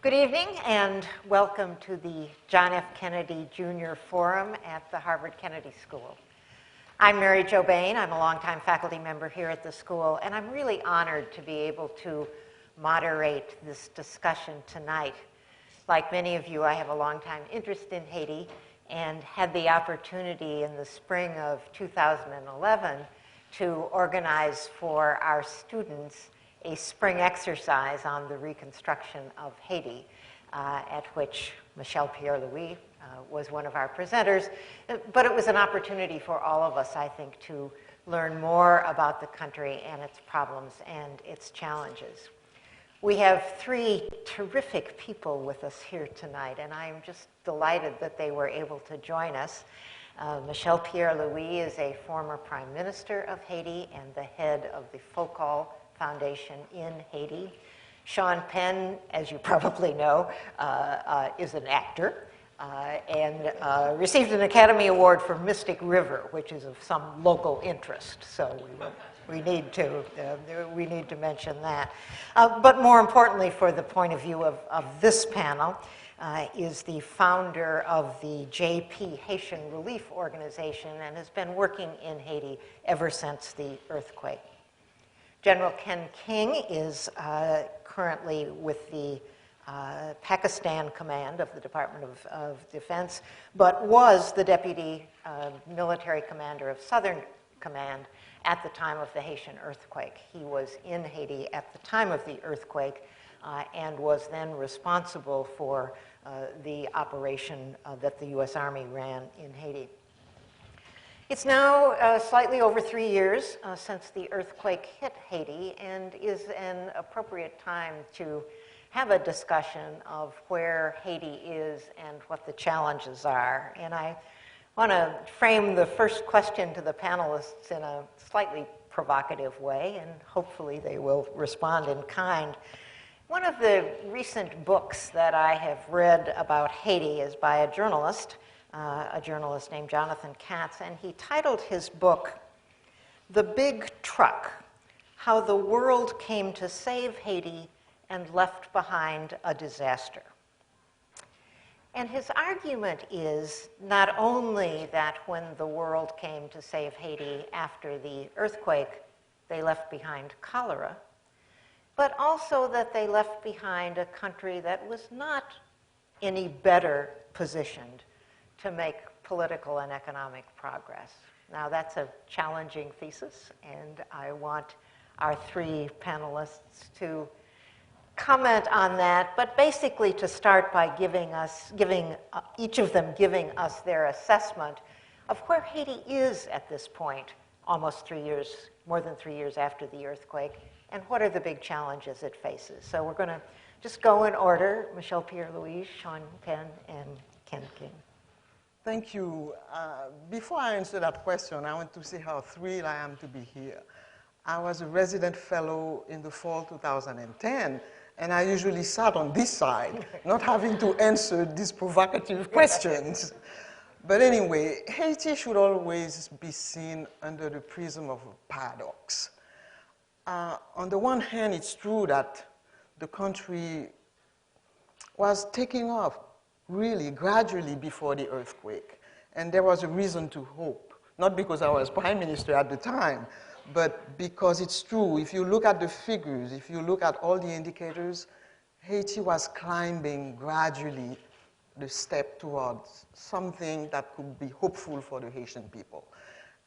Good evening and welcome to the John F. Kennedy Jr. Forum at the Harvard Kennedy School. I'm Mary Jo Bane. I'm a longtime faculty member here at the school, and I'm really honored to be able to moderate this discussion tonight. Like many of you, I have a long-time interest in Haiti and had the opportunity in the spring of 2011 to organize for our students a spring exercise on the reconstruction of Haiti, at which Michèle Pierre-Louis was one of our presenters. But it was an opportunity for all of us, I think, to learn more about the country and its problems and its challenges. We have three terrific people with us here tonight, and I'm just delighted that they were able to join us. Michèle Pierre-Louis is a former Prime Minister of Haiti and the head of the Focal Foundation in Haiti. Sean Penn, as you probably know, is an actor and received an Academy Award for Mystic River, which is of some local interest. So we need to mention that. But more importantly, for the point of view of this panel, is the founder of the JP Haitian Relief Organization and has been working in Haiti ever since the earthquake. General Ken King is currently with the Pakistan Command of the Department of Defense, but was the Deputy Military Commander of Southern Command at the time of the Haitian earthquake. He was in Haiti at the time of the earthquake and was then responsible for the operation that the U.S. Army ran in Haiti. It's now slightly over 3 years since the earthquake hit Haiti, and is an appropriate time to have a discussion of where Haiti is and what the challenges are. And I want to frame the first question to the panelists in a slightly provocative way, and hopefully they will respond in kind. One of the recent books that I have read about Haiti is by a journalist named Jonathan Katz, and he titled his book, "The Big Truck: How the World Came to Save Haiti and Left Behind a Disaster." And his argument is not only that when the world came to save Haiti after the earthquake, they left behind cholera, but also that they left behind a country that was not any better positioned to make political and economic progress. Now, that's a challenging thesis, and I want our three panelists to comment on that, but basically to start by each of them giving us their assessment of where Haiti is at this point, almost 3 years, more than 3 years after the earthquake, and what are the big challenges it faces. So we're going to just go in order: Michèle Pierre-Louis, Sean Penn, and Ken King. Thank you. Before I answer that question, I want to say how thrilled I am to be here. I was a resident fellow in the fall 2010, and I usually sat on this side, not having to answer these provocative questions. But anyway, Haiti should always be seen under the prism of a paradox. On the one hand, it's true that the country was taking off really gradually before the earthquake. And there was a reason to hope, not because I was prime minister at the time, but because it's true. If you look at the figures, if you look at all the indicators, Haiti was climbing gradually the step towards something that could be hopeful for the Haitian people.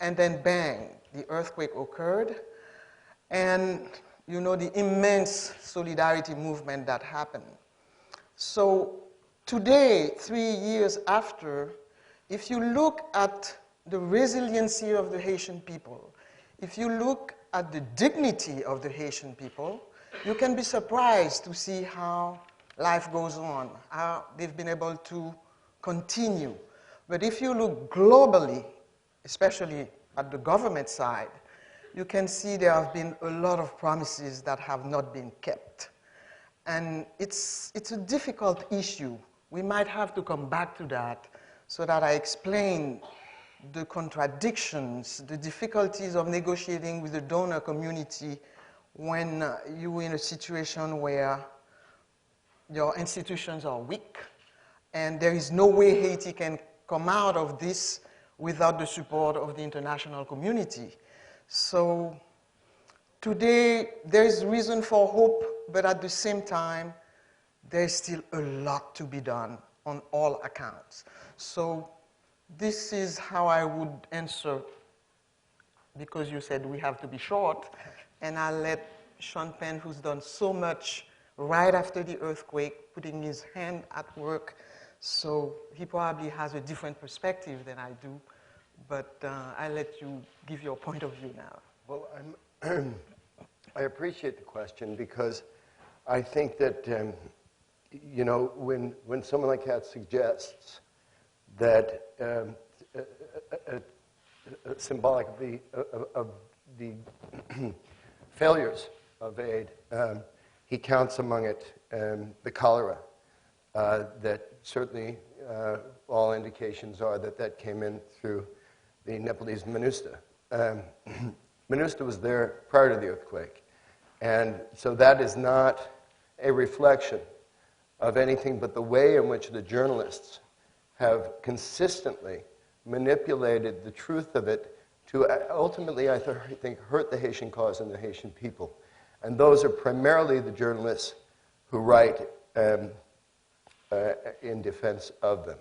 And then bang, the earthquake occurred, and you know the immense solidarity movement that happened. So today, 3 years after, if you look at the resiliency of the Haitian people, if you look at the dignity of the Haitian people, you can be surprised to see how life goes on, how they've been able to continue. But if you look globally, especially at the government side, you can see there have been a lot of promises that have not been kept. And it's a difficult issue. We might have to come back to that so that I explain the contradictions, the difficulties of negotiating with the donor community when you're in a situation where your institutions are weak, and there is no way Haiti can come out of this without the support of the international community. So today, there is reason for hope, but at the same time, there is still a lot to be done on all accounts. So this is how I would answer, because you said we have to be short, and I'll let Sean Penn, who's done so much right after the earthquake, putting his hand at work, so he probably has a different perspective than I do, but I'll let you give your point of view now. Well, I appreciate the question, because I think that, you know, when someone like that suggests that symbolic of the failures of aid, he counts among it the cholera, that certainly all indications are that that came in through the Nepalese MINUSTA. MINUSTA was there prior to the earthquake, and so that is not a reflection of anything but the way in which the journalists have consistently manipulated the truth of it to ultimately, I think, hurt the Haitian cause and the Haitian people. And those are primarily the journalists who write in defense of them.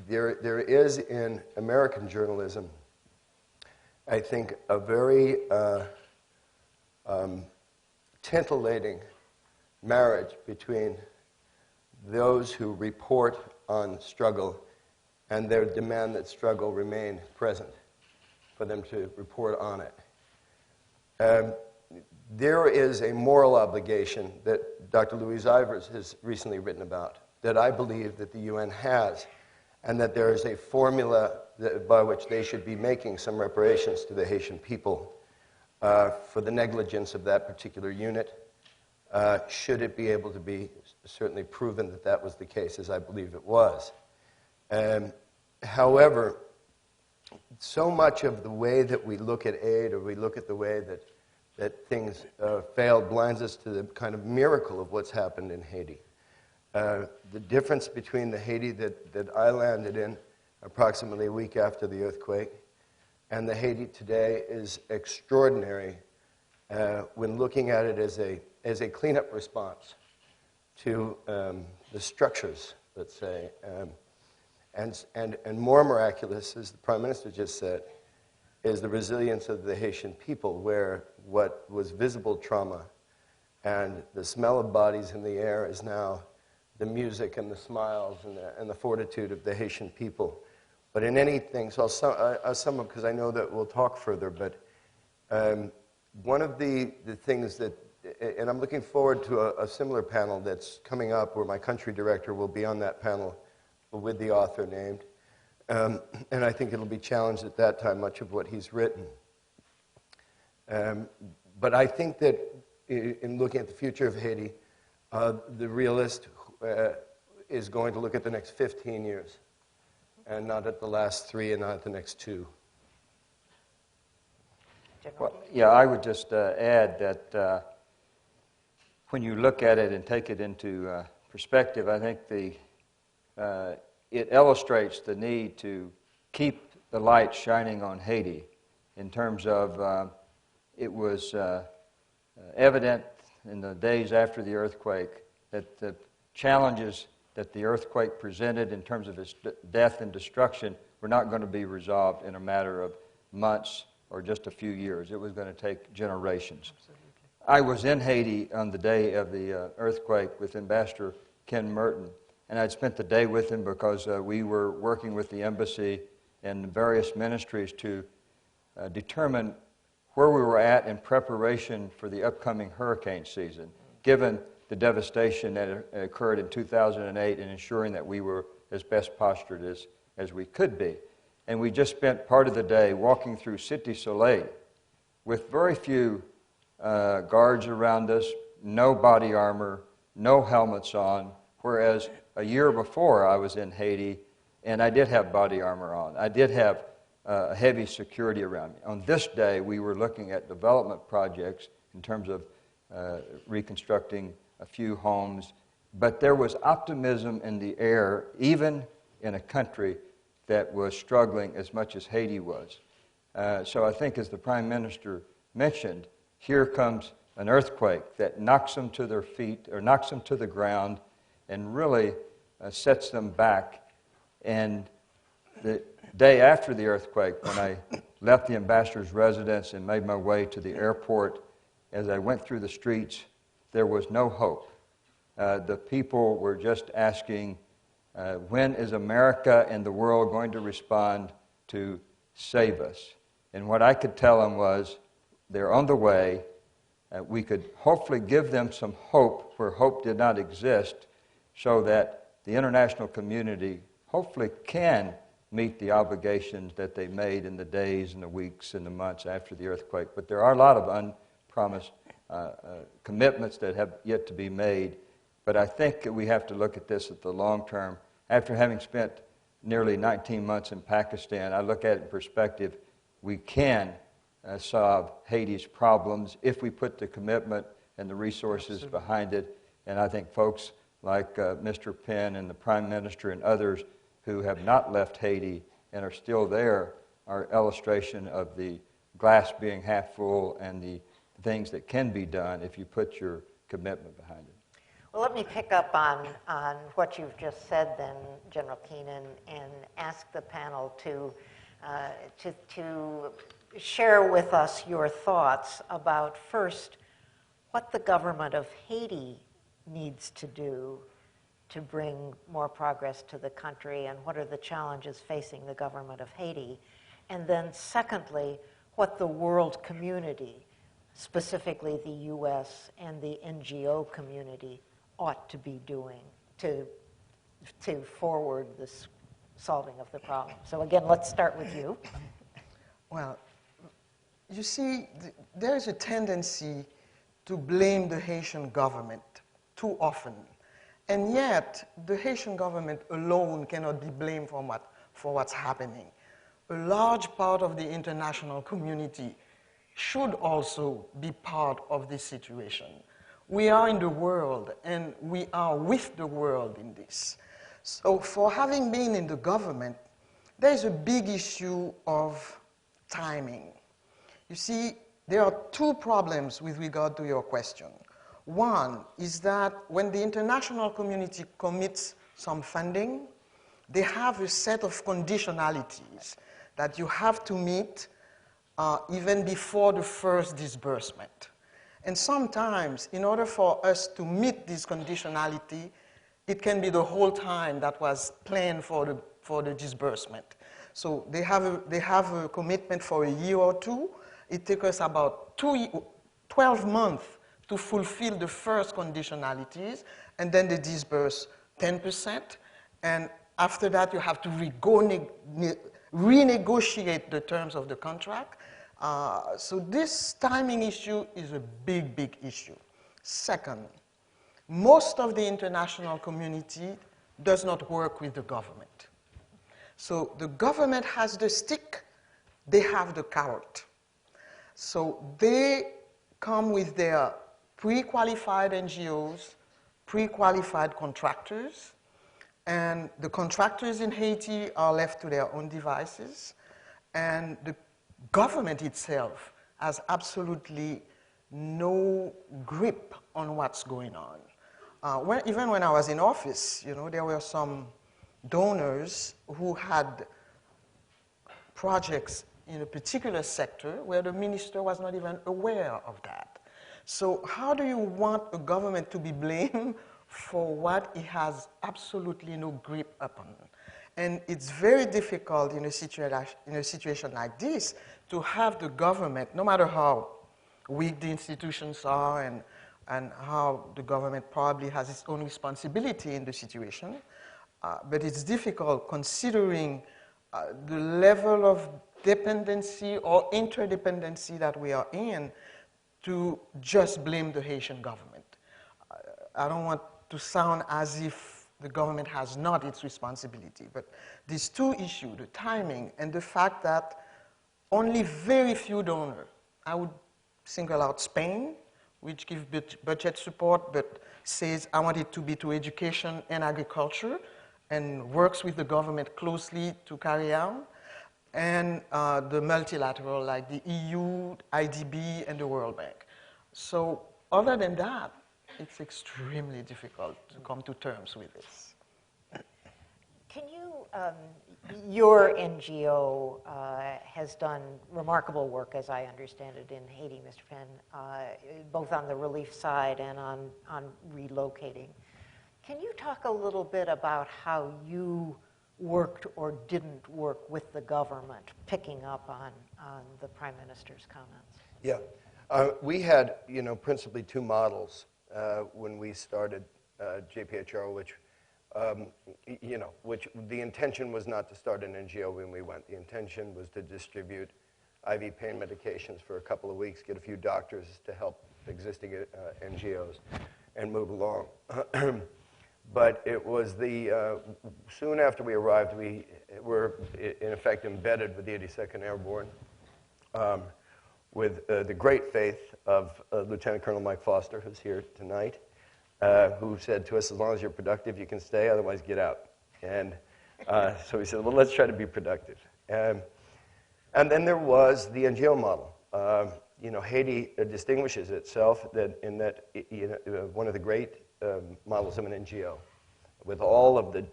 There is in American journalism, I think, a very titillating marriage between those who report on struggle and their demand that struggle remain present for them to report on it. There is a moral obligation that Dr. Louise Ivers has recently written about that I believe that the UN has, and that there is a formula by which they should be making some reparations to the Haitian people for the negligence of that particular unit, should it be able to be certainly proven that that was the case, as I believe it was. However, so much of the way that we look at aid, or we look at the way that things failed, blinds us to the kind of miracle of what's happened in Haiti. The difference between the Haiti that I landed in approximately a week after the earthquake and the Haiti today is extraordinary when looking at it as a cleanup response to the structures, let's say. And more miraculous, as the Prime Minister just said, is the resilience of the Haitian people, where what was visible trauma and the smell of bodies in the air is now the music and the smiles and the fortitude of the Haitian people. But in anything, so I'll sum up, because I know that we'll talk further, but one of the things that, and I'm looking forward to a similar panel that's coming up where my country director will be on that panel with the author named, and I think it'll be challenged at that time, much of what he's written. But I think that in looking at the future of Haiti, the realist is going to look at the next 15 years, and not at the last 3 and not at the next 2. Well, yeah, I would just add that when you look at it and take it into perspective, I think it illustrates the need to keep the light shining on Haiti in terms of it was evident in the days after the earthquake that the challenges that the earthquake presented in terms of its death and destruction were not going to be resolved in a matter of months or just a few years. It was going to take generations. Absolutely. I was in Haiti on the day of the earthquake with Ambassador Ken Merton, and I'd spent the day with him because we were working with the embassy and various ministries to determine where we were at in preparation for the upcoming hurricane season, given the devastation that occurred in 2008, and ensuring that we were as best postured as we could be. And we just spent part of the day walking through Cité Soleil with very few guards around us, no body armor, no helmets on, whereas a year before I was in Haiti and I did have body armor on. I did have heavy security around me. On this day, we were looking at development projects in terms of reconstructing a few homes, but there was optimism in the air, even in a country that was struggling as much as Haiti was. So I think, as the Prime Minister mentioned, here comes an earthquake that knocks them to their feet, or knocks them to the ground, and really sets them back. And the day after the earthquake, when I left the ambassador's residence and made my way to the airport, as I went through the streets, there was no hope. The people were just asking, when is America and the world going to respond to save us? And what I could tell them was, they're on the way. We could hopefully give them some hope where hope did not exist, so that the international community hopefully can meet the obligations that they made in the days and the weeks and the months after the earthquake. But there are a lot of unpromised commitments that have yet to be made. But I think that we have to look at this at the long term. After having spent nearly 19 months in Pakistan, I look at it in perspective. We can solve Haiti's problems if we put the commitment and the resources behind it. And I think folks like Mr. Penn and the Prime Minister and others who have not left Haiti and are still there are illustration of the glass being half full and the things that can be done if you put your commitment behind it. Well, let me pick up on what you've just said then, General Keenan, and ask the panel to share with us your thoughts about, first, what the government of Haiti needs to do to bring more progress to the country, and what are the challenges facing the government of Haiti. And then secondly, what the world community, specifically the U.S. and the NGO community, ought to be doing to forward this solving of the problem. So again, let's start with you. Well, you see, there is a tendency to blame the Haitian government too often. And yet, the Haitian government alone cannot be blamed for what's happening. A large part of the international community should also be part of this situation. We are in the world, and we are with the world in this. So for having been in the government, there is a big issue of timing. You see, there are two problems with regard to your question. One is that when the international community commits some funding, they have a set of conditionalities that you have to meet even before the first disbursement. And sometimes, in order for us to meet this conditionality, it can be the whole time that was planned for the disbursement. So they have a commitment for a year or two. It takes us about 12 months to fulfill the first conditionalities, and then they disburse 10%. And after that, you have to renegotiate the terms of the contract. So this timing issue is a big, big issue. Second, most of the international community does not work with the government. So the government has the stick, they have the carrot. So they come with their pre-qualified NGOs, pre-qualified contractors, and the contractors in Haiti are left to their own devices, and the government itself has absolutely no grip on what's going on. Even when I was in office, there were some donors who had projects in a particular sector where the minister was not even aware of that. So how do you want a government to be blamed for what it has absolutely no grip upon? And it's very difficult in a situation like this to have the government, no matter how weak the institutions are and how the government probably has its own responsibility in the situation, but it's difficult considering the level of dependency or interdependency that we are in to just blame the Haitian government. I don't want to sound as if the government has not its responsibility, but these two issues, the timing and the fact that only very few donors, I would single out Spain, which give budget support, but says, I want it to be to education and agriculture, and works with the government closely to carry out, and the multilateral, like the EU, IDB, and the World Bank. So other than that, it's extremely difficult to come to terms with this. Can you, your NGO has done remarkable work, as I understand it, in Haiti, Mr. Penn, both on the relief side and on relocating. Can you talk a little bit about how you worked or didn't work with the government, picking up on the Prime Minister's comments? Yeah. We had, principally two models when we started JPHR, which the intention was not to start an NGO when we went. The intention was to distribute IV pain medications for a couple of weeks, get a few doctors to help existing NGOs, and move along. But it was soon after we arrived, we were in effect embedded with the 82nd Airborne, with the great faith of Lieutenant Colonel Mike Foster, who's here tonight, who said to us, as long as you're productive, you can stay, otherwise get out. And so we said, well, let's try to be productive. And then there was the NGO model. Haiti distinguishes itself in that one of the great models of an NGO. With all of the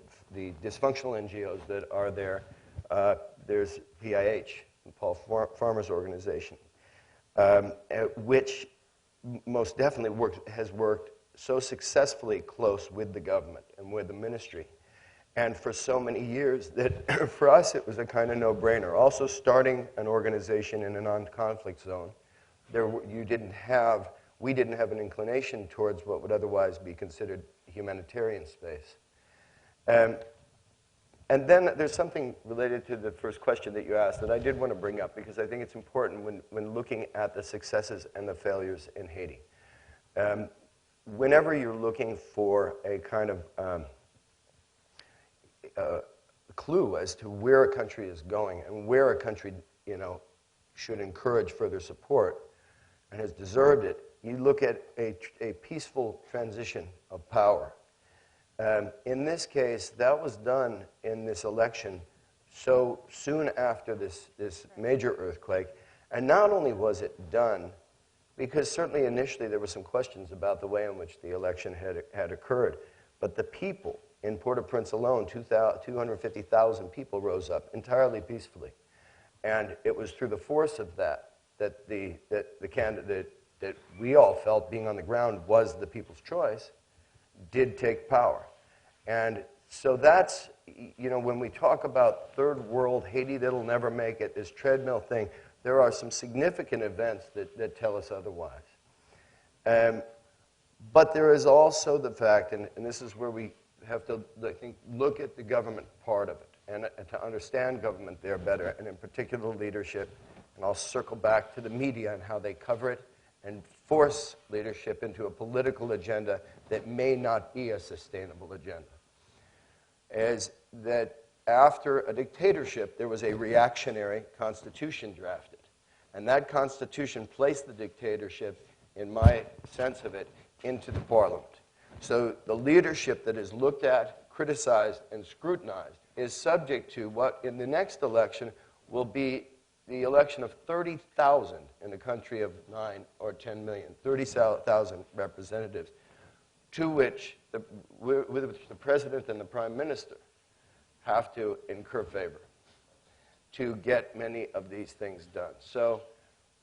dysfunctional NGOs that are there, there's PIH, Paul Farmer's organization, which most definitely has worked so successfully close with the government and with the ministry, and for so many years that for us it was a kind of no-brainer. Also, starting an organization in a non-conflict zone, we didn't have an inclination towards what would otherwise be considered humanitarian space. And then there's something related to the first question that you asked that I did want to bring up, because I think it's important when looking at the successes and the failures in Haiti. Whenever you're looking for a kind of clue as to where a country is going and where a country, should encourage further support and has deserved it, you look at a peaceful transition of power. In this case, that was done in this election so soon after this major earthquake. And not only was it done, because certainly initially there were some questions about the way in which the election had occurred, but the people in Port-au-Prince alone, 250,000 people rose up entirely peacefully. And it was through the force of that the candidate that we all felt being on the ground was the people's choice, did take power. And so that's, when we talk about third world, Haiti that'll never make it, this treadmill thing, there are some significant events that tell us otherwise. But there is also the fact, and this is where we have to, I think, look at the government part of it, and to understand government there better, and in particular leadership. And I'll circle back to the media and how they cover it and force leadership into a political agenda that may not be a sustainable agenda. Is that after a dictatorship, there was a reactionary constitution drafted. And that constitution placed the dictatorship, in my sense of it, into the parliament. So the leadership that is looked at, criticized, and scrutinized is subject to what in the next election will be the election of 30,000 in a country of 9 or 10 million, 30,000 representatives, to which the president and the prime minister have to incur favor to get many of these things done. So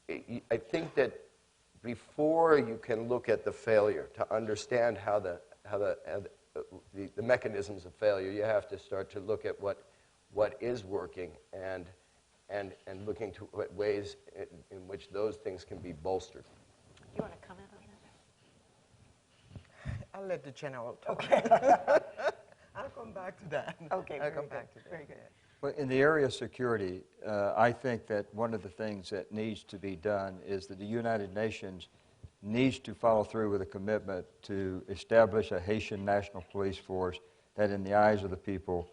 I think that before you can look at the failure, to understand how the mechanisms of failure, you have to start to look at what is working and looking to ways in which those things can be bolstered. You want to comment on that? I'll let the general talk. Okay. I'll come back to that. Okay, I'll come back to that. Very good. Well, in the area of security, I think that one of the things that needs to be done is that the United Nations needs to follow through with a commitment to establish a Haitian national police force that, in the eyes of the people,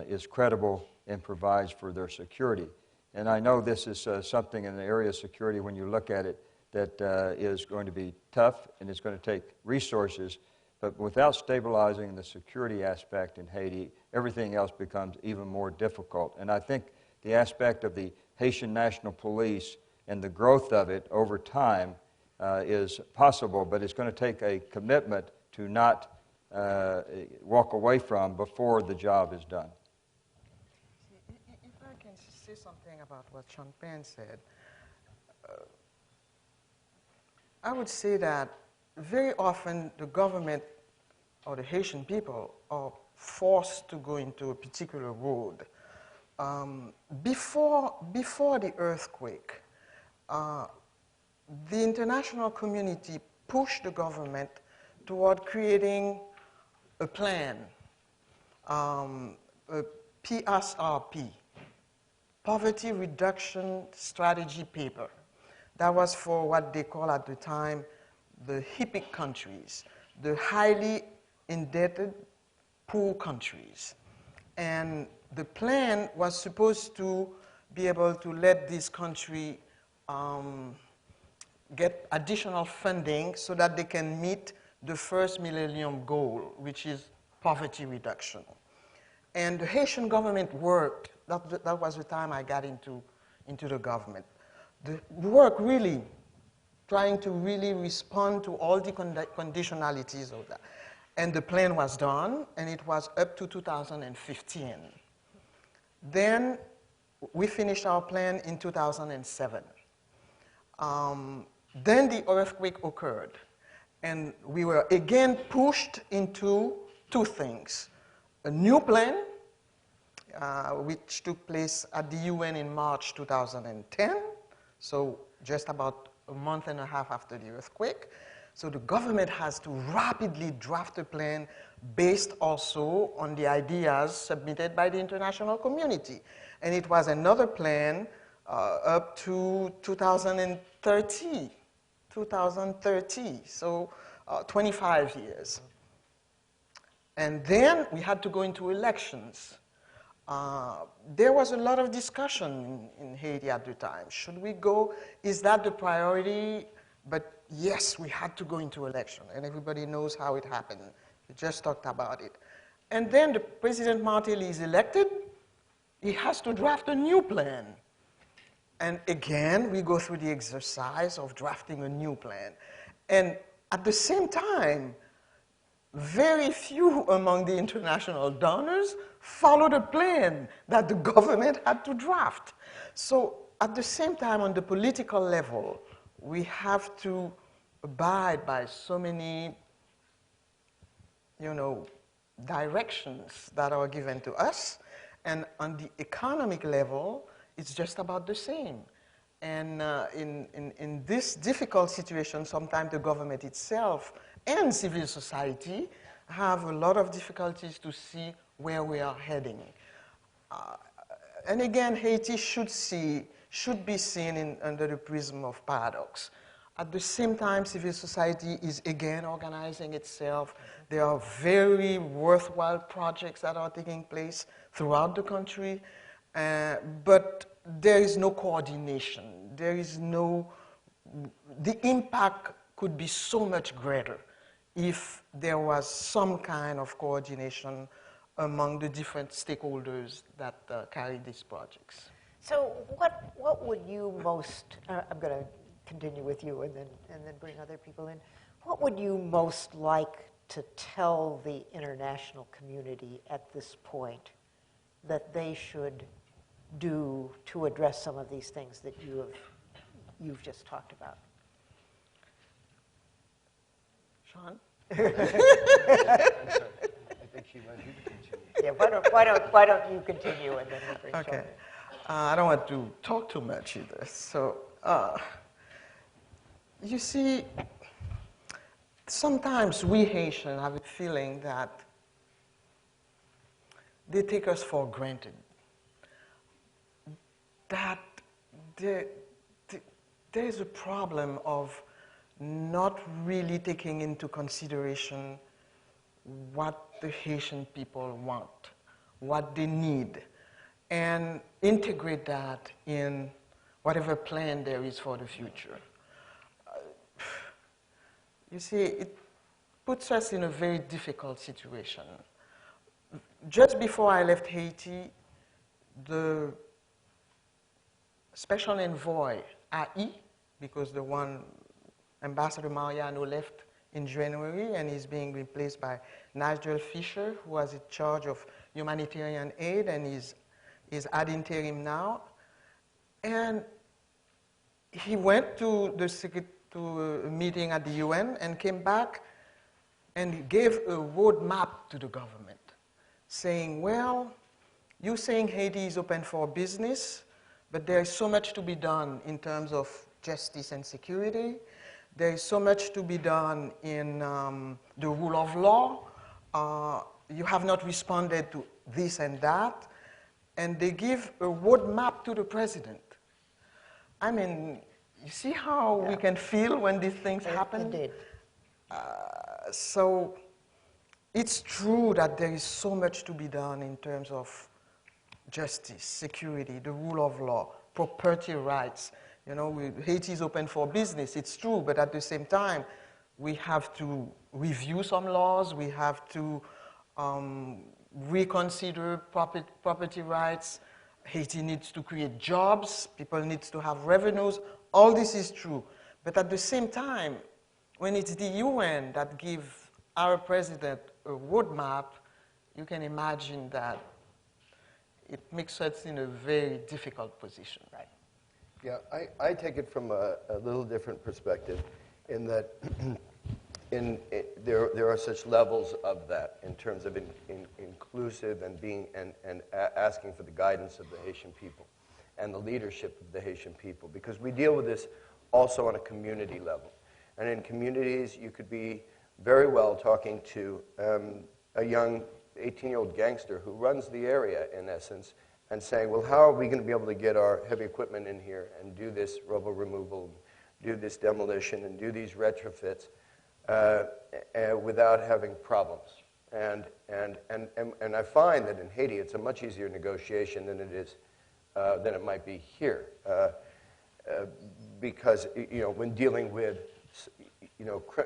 is credible and provides for their security. And I know this is something in the area of security, when you look at it, that is going to be tough and it's going to take resources, but without stabilizing the security aspect in Haiti, everything else becomes even more difficult. And I think the aspect of the Haitian National Police and the growth of it over time is possible, but it's going to take a commitment to not walk away from before the job is done. If I can say something about what Sean Penn said, I would say that very often the government or the Haitian people are forced to go into a particular road. Before the earthquake, the international community pushed the government toward creating a plan, a PSRP, Poverty Reduction Strategy paper. That was for what they call at the time the HIPIC countries, the highly indebted, poor countries. And the plan was supposed to be able to let this country get additional funding so that they can meet the first millennium goal, which is poverty reduction. And the Haitian government worked. That was the time I got into the government. The work really, trying to really respond to all the conditionalities of that. And the plan was done, and it was up to 2015. Then we finished our plan in 2007. Then the earthquake occurred, and we were again pushed into two things. A new plan, which took place at the UN in March 2010, so just about a month and a half after the earthquake. So the government has to rapidly draft a plan based also on the ideas submitted by the international community. And it was another plan up to 2030, so 25 years. And then we had to go into elections. There was a lot of discussion in Haiti at the time. Should we go? Is that the priority? But yes, we had to go into election, and everybody knows how it happened. We just talked about it. And then the President Martelly is elected. He has to draft a new plan. And again, we go through the exercise of drafting a new plan. And at the same time, very few among the international donors followed a plan that the government had to draft. So at the same time, on the political level, we have to abide by so many, directions that are given to us. And on the economic level, it's just about the same. And in this difficult situation, sometimes the government itself and civil society have a lot of difficulties to see where we are heading. And again, Haiti should be seen under the prism of paradox. At the same time, civil society is again organizing itself. There are very worthwhile projects that are taking place throughout the country, but there is no coordination. The impact could be so much greater if there was some kind of coordination among the different stakeholders that carry these projects. So what would you most, I'm going to continue with you and then bring other people in. What would you most like to tell the international community at this point that they should do to address some of these things that you've just talked about? Sean? I think she wants you to continue. Yeah, why don't you continue and then we bring Sean in. I don't want to talk too much either. So, you see, sometimes we Haitians have a feeling that they take us for granted. That there is a problem of not really taking into consideration what the Haitian people want, what they need, and integrate that in whatever plan there is for the future. You see, it puts us in a very difficult situation. Just before I left Haiti, the special envoy, AI, because the one Ambassador Mariano left in January and is being replaced by Nigel Fisher, who was in charge of humanitarian aid and is ad interim now. And he went to a meeting at the UN and came back and gave a roadmap to the government, saying, well, you're saying Haiti is open for business, but there is so much to be done in terms of justice and security. There is so much to be done in the rule of law. You have not responded to this and that. And they give a roadmap to the president. I mean, you see how we can feel when these things happen? It did. So it's true that there is so much to be done in terms of justice, security, the rule of law, property rights. You know, Haiti is open for business, it's true, but at the same time, we have to review some laws, we have to reconsider property rights. Haiti needs to create jobs, people need to have revenues. All this is true. But at the same time, when it's the UN that gives our president a roadmap, you can imagine that it makes us in a very difficult position. Right. Yeah, I take it from a little different perspective in that there are such levels of that in terms of inclusive and asking for the guidance of the Haitian people and the leadership of the Haitian people, because we deal with this also on a community level. And in communities, you could be very well talking to a young 18-year-old gangster who runs the area, in essence, and saying, well, how are we going to be able to get our heavy equipment in here and do this rubble removal, do this demolition, and do these retrofits without having problems? And I find that in Haiti, it's a much easier negotiation than it might be here, because when dealing with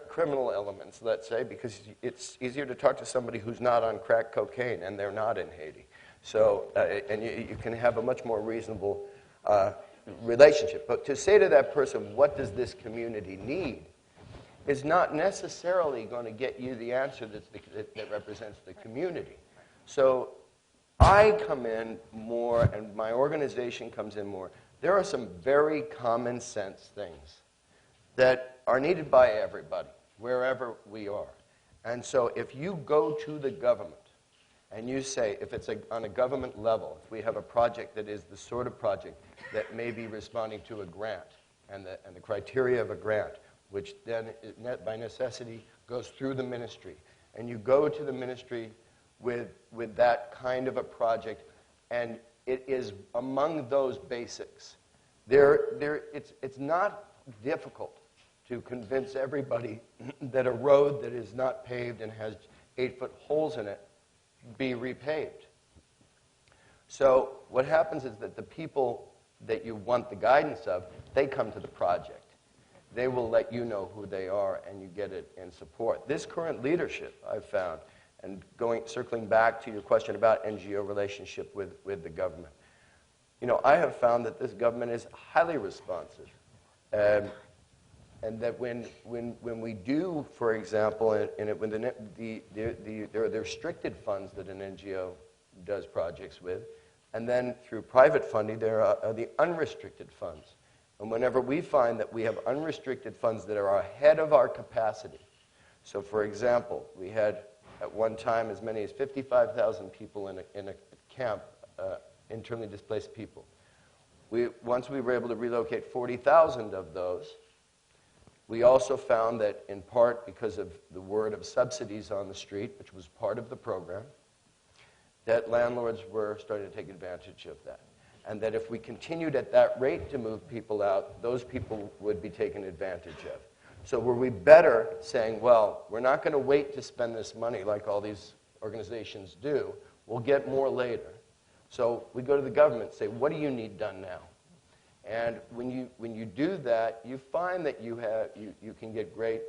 criminal elements, let's say, because it's easier to talk to somebody who's not on crack cocaine, and they're not in Haiti. So, and you can have a much more reasonable relationship. But to say to that person, what does this community need, is not necessarily going to get you the answer that represents the community. So I come in more, and my organization comes in more. There are some very common sense things that are needed by everybody, wherever we are. And so if you go to the government and you say, if it's on a government level, if we have a project that is the sort of project that may be responding to a grant and the criteria of a grant, which then by necessity goes through the ministry, and you go to the ministry with that kind of a project, and it is among those basics. It's not difficult to convince everybody that a road that is not paved and has 8-foot holes in it be repaved. So what happens is that the people that you want the guidance of, they come to the project. They will let you know who they are, and you get it in support. This current leadership, I've found, and circling back to your question about NGO relationship with the government, I have found that this government is highly responsive. And that when we do, for example, there are restricted funds that an NGO does projects with, and then through private funding, there are the unrestricted funds. And whenever we find that we have unrestricted funds that are ahead of our capacity, so for example, we had at one time as many as 55,000 people in a camp, internally displaced people. Once we were able to relocate 40,000 of those, we also found that in part because of the word of subsidies on the street, which was part of the program, that landlords were starting to take advantage of that. And that if we continued at that rate to move people out, those people would be taken advantage of. So were we better saying, well, we're not going to wait to spend this money like all these organizations do. We'll get more later. So we go to the government and say, what do you need done now? And when you do that, you find that you can get great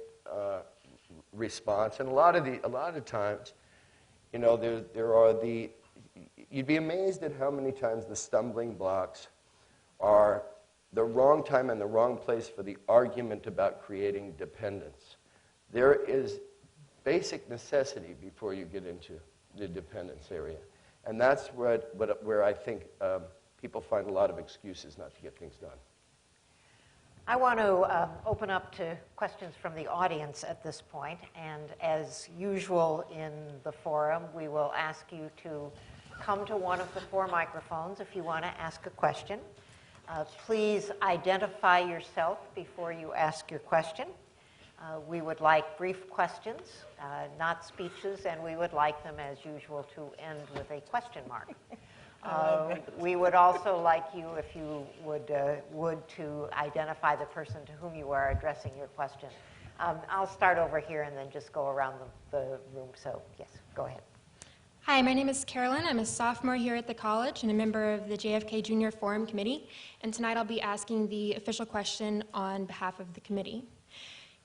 response. And a lot of times, you know, there are you'd be amazed at how many times the stumbling blocks are the wrong time and the wrong place for the argument about creating dependence. There is basic necessity before you get into the dependence area. And that's where I think people find a lot of excuses not to get things done. I want to open up to questions from the audience at this point, and as usual in the forum, we will ask you to come to one of the 4 microphones if you want to ask a question. Please identify yourself before you ask your question. We would like brief questions, not speeches, and we would like them, as usual, to end with a question mark. We would also like you, if you would to identify the person to whom you are addressing your question. I'll start over here and then just go around the room. So, yes, go ahead. Hi, my name is Carolyn. I'm a sophomore here at the college and a member of the JFK Junior Forum Committee. And tonight I'll be asking the official question on behalf of the committee.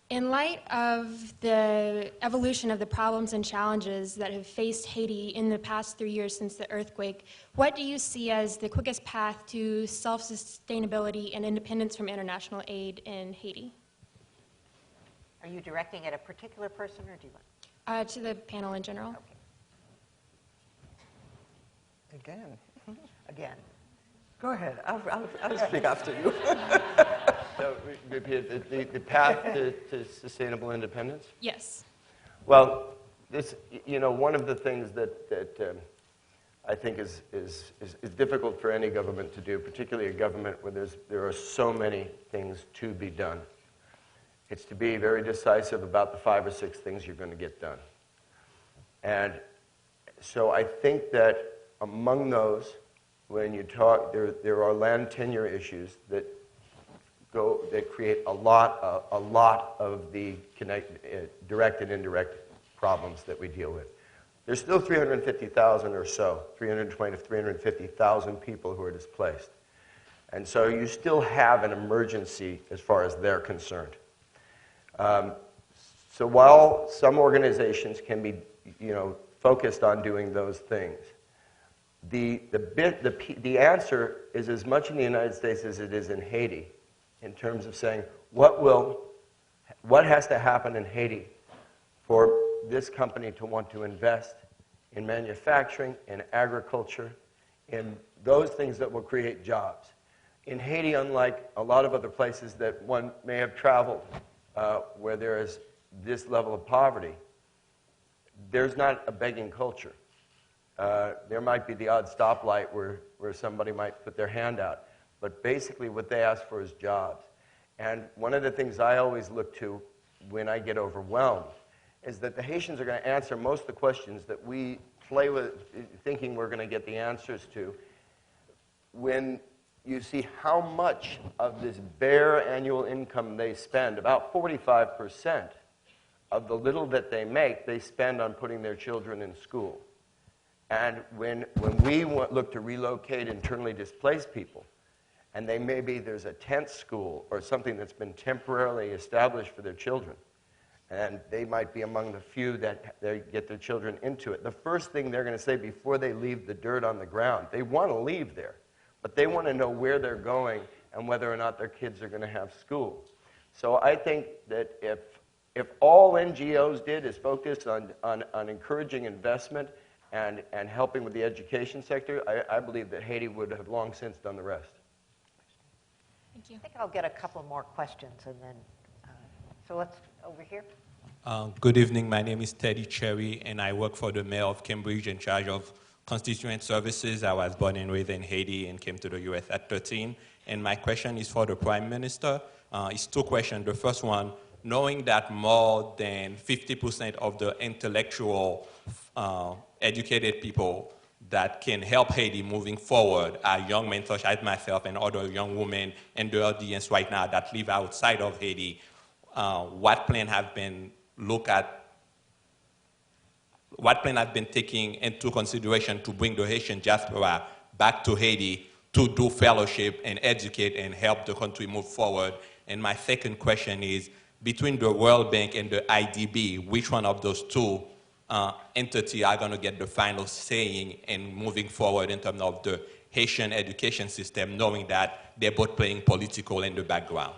In light of the evolution of the problems and challenges that have faced Haiti in the past 3 years since the earthquake, what do you see as the quickest path to self-sustainability and independence from international aid in Haiti? Are you directing at a particular person, or do you want? To the panel in general. Okay. Again. Go ahead. I'll speak after you. So, repeat the path to sustainable independence? Yes. Well, this, you know, one of the things that I think is difficult for any government to do, particularly a government where there are so many things to be done. It's to be very decisive about the 5 or 6 things you're going to get done. And so I think that among those, when you talk, there are land tenure issues that create a lot of the direct and indirect problems that we deal with. There's still 350,000 or so, 320 to 350,000 people who are displaced. And so you still have an emergency as far as they're concerned. So while some organizations can be, you know, focused on doing those things, the answer is as much in the United States as it is in Haiti, in terms of saying what has to happen in Haiti for this company to want to invest in manufacturing, in agriculture, in those things that will create jobs. In Haiti, unlike a lot of other places that one may have traveled where there is this level of poverty, there's not a begging culture. There might be the odd stoplight where somebody might put their hand out. But basically what they ask for is jobs. And one of the things I always look to when I get overwhelmed is that the Haitians are going to answer most of the questions that we play with thinking we're going to get the answers to. When you see how much of this bare annual income they spend, about 45% of the little that they make, they spend on putting their children in school. And when we look to relocate internally displaced people, and there's a tent school or something that's been temporarily established for their children, and they might be among the few that they get their children into it. The first thing they're going to say before they leave the dirt on the ground, they want to leave there, but they want to know where they're going and whether or not their kids are going to have school. So I think that if all NGOs did is focus on encouraging investment and helping with the education sector, I believe that Haiti would have long since done the rest. Thank you. I think I'll get a couple more questions, and then, so let's, over here. Good evening. My name is Teddy Cherry, and I work for the mayor of Cambridge in charge of constituent services. I was born and raised in Haiti and came to the U.S. at 13. And my question is for the Prime Minister. It's 2 questions. The first one, knowing that more than 50% of the intellectual educated people that can help Haiti moving forward are young men such as myself and other young women in the audience right now that live outside of Haiti. What plan have been taking into consideration to bring the Haitian diaspora back to Haiti to do fellowship and educate and help the country move forward? And my second question is, between the World Bank and the IDB, which one of those two entities are going to get the final saying in moving forward in terms of the Haitian education system, knowing that they're both playing political in the background?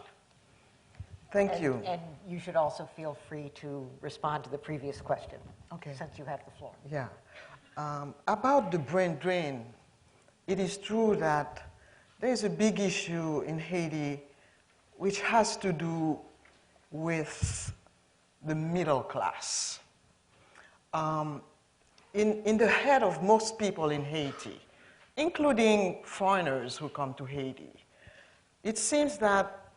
Thank you. And you should also feel free to respond to the previous question, Okay. since you have the floor. Yeah. About the brain drain, it is true that there is a big issue in Haiti which has to do with the middle class. In the head of most people in Haiti, including foreigners who come to Haiti, it seems that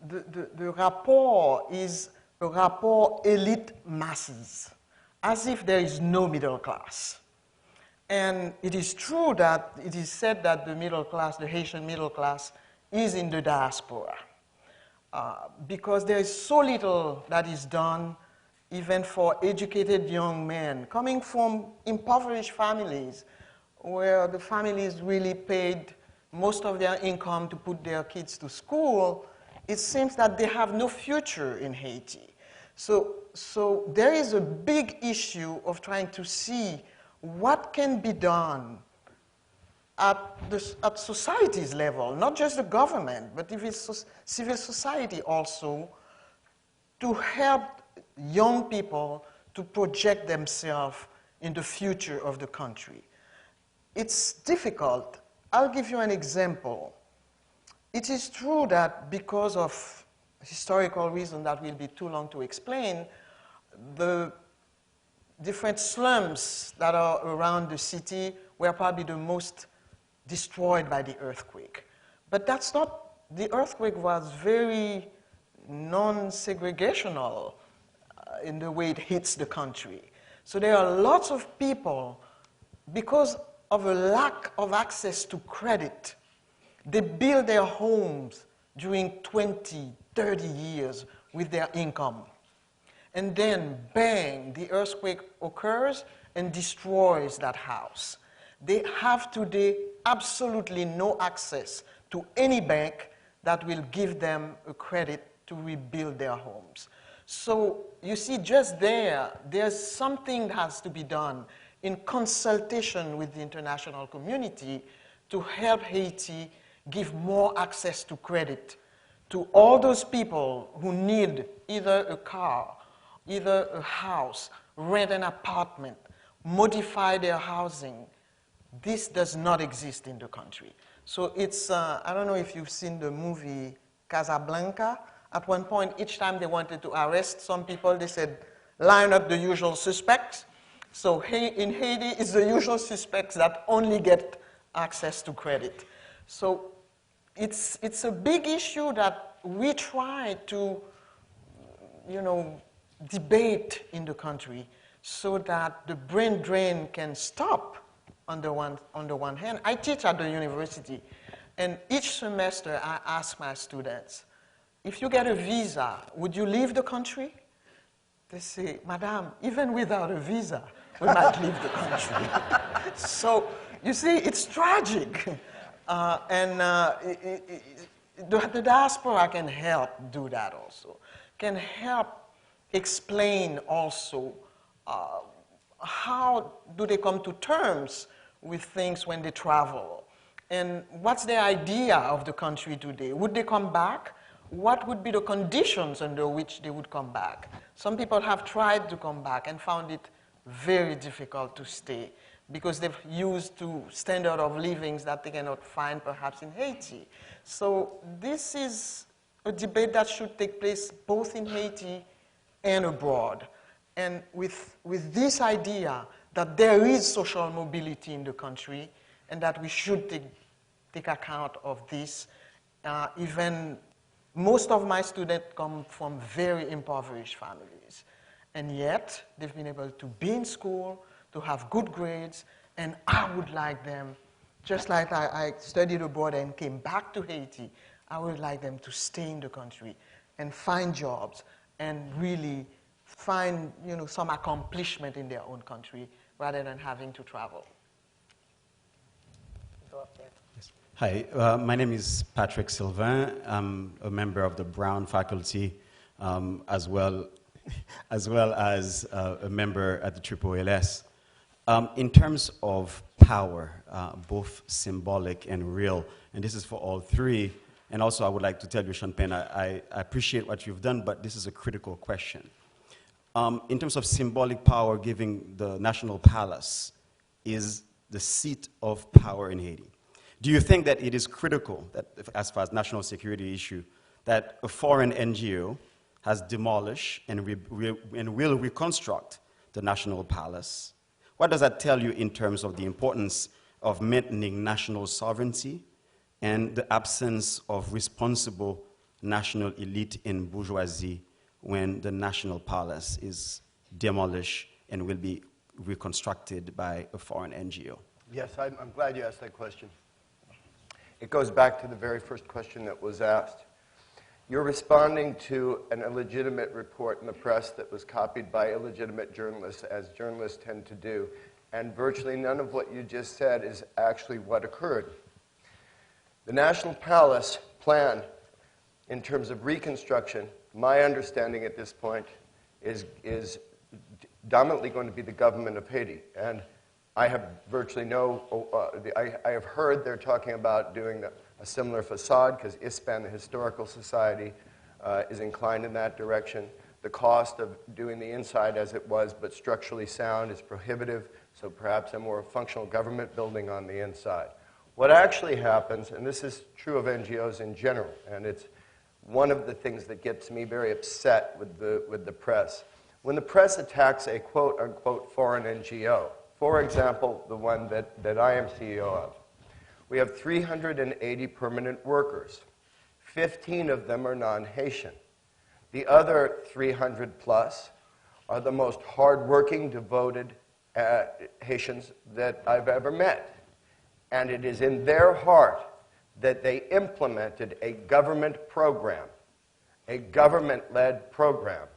the rapport is a rapport elite masses, as if there is no middle class. And it is true that it is said that the middle class, the Haitian middle class, is in the diaspora. Because there is so little that is done even for educated young men coming from impoverished families where the families really paid most of their income to put their kids to school. It seems that they have no future in Haiti. So there is a big issue of trying to see what can be done at society's level, not just the government, but even civil society also, to help young people to project themselves in the future of the country. It's difficult. I'll give you an example. It is true that because of historical reasons that will be too long to explain, the different slums that are around the city were probably the most destroyed by the earthquake. But that's not, the earthquake was very non-segregational in the way it hits the country. So there are lots of people, because of a lack of access to credit, they build their homes during 20, 30 years with their income. And then, bang, the earthquake occurs and destroys that house. They have today absolutely no access to any bank that will give them a credit to rebuild their homes. So you see, just there's something that has to be done in consultation with the international community to help Haiti give more access to credit to all those people who need either a car, either a house, rent an apartment, modify their housing. This does not exist in the country. So it's, I don't know if you've seen the movie Casablanca. At one point, each time they wanted to arrest some people, they said, line up the usual suspects. So in Haiti, it's the usual suspects that only get access to credit. So it's a big issue that we try to, debate in the country so that the brain drain can stop on the one hand. I teach at the university, and each semester I ask my students, if you get a visa, would you leave the country? They say, Madame, even without a visa, we might leave the country. So, you see, it's tragic. The diaspora can help do that also, can help explain also how do they come to terms with things when they travel, and what's their idea of the country today. Would they come back? What would be the conditions under which they would come back? Some people have tried to come back and found it very difficult to stay because they've used to standard of livings that they cannot find perhaps in Haiti. So this is a debate that should take place both in Haiti and abroad. And with this idea that there is social mobility in the country and that we should take account of this, even most of my students come from very impoverished families. And yet, they've been able to be in school, to have good grades, and I would like them, just like I studied abroad and came back to Haiti, I would like them to stay in the country and find jobs and really find some accomplishment in their own country rather than having to travel. Go up there. Hi, my name is Patrick Silva. I'm a member of the Brown faculty as well as a member at the AALS. In terms of power, both symbolic and real, and this is for all three, and also I would like to tell you, Sean Penn, I appreciate what you've done, but this is a critical question. In terms of symbolic power, giving the National Palace is the seat of power in Haiti. Do you think that it is critical, that as far as national security issue, that a foreign NGO has demolished and will reconstruct the National Palace? What does that tell you in terms of the importance of maintaining national sovereignty and the absence of responsible national elite and bourgeoisie when the National Palace is demolished and will be reconstructed by a foreign NGO? Yes, I'm glad you asked that question. It goes back to the very first question that was asked. You're responding to an illegitimate report in the press that was copied by illegitimate journalists, as journalists tend to do, and virtually none of what you just said is actually what occurred. The National Palace plan, in terms of reconstruction, my understanding at this point is dominantly going to be the government of Haiti. And I have virtually I have heard they're talking about doing a similar facade because ISPAN, the Historical Society, is inclined in that direction. The cost of doing the inside as it was, but structurally sound, is prohibitive, so perhaps a more functional government building on the inside. What actually happens, and this is true of NGOs in general, and it's one of the things that gets me very upset with the press. When the press attacks a quote-unquote foreign NGO, for example, the one that I am CEO of, we have 380 permanent workers. 15 of them are non-Haitian. The other 300 plus are the most hardworking, devoted Haitians that I've ever met. And it is in their heart that they implemented a government program, a government-led program.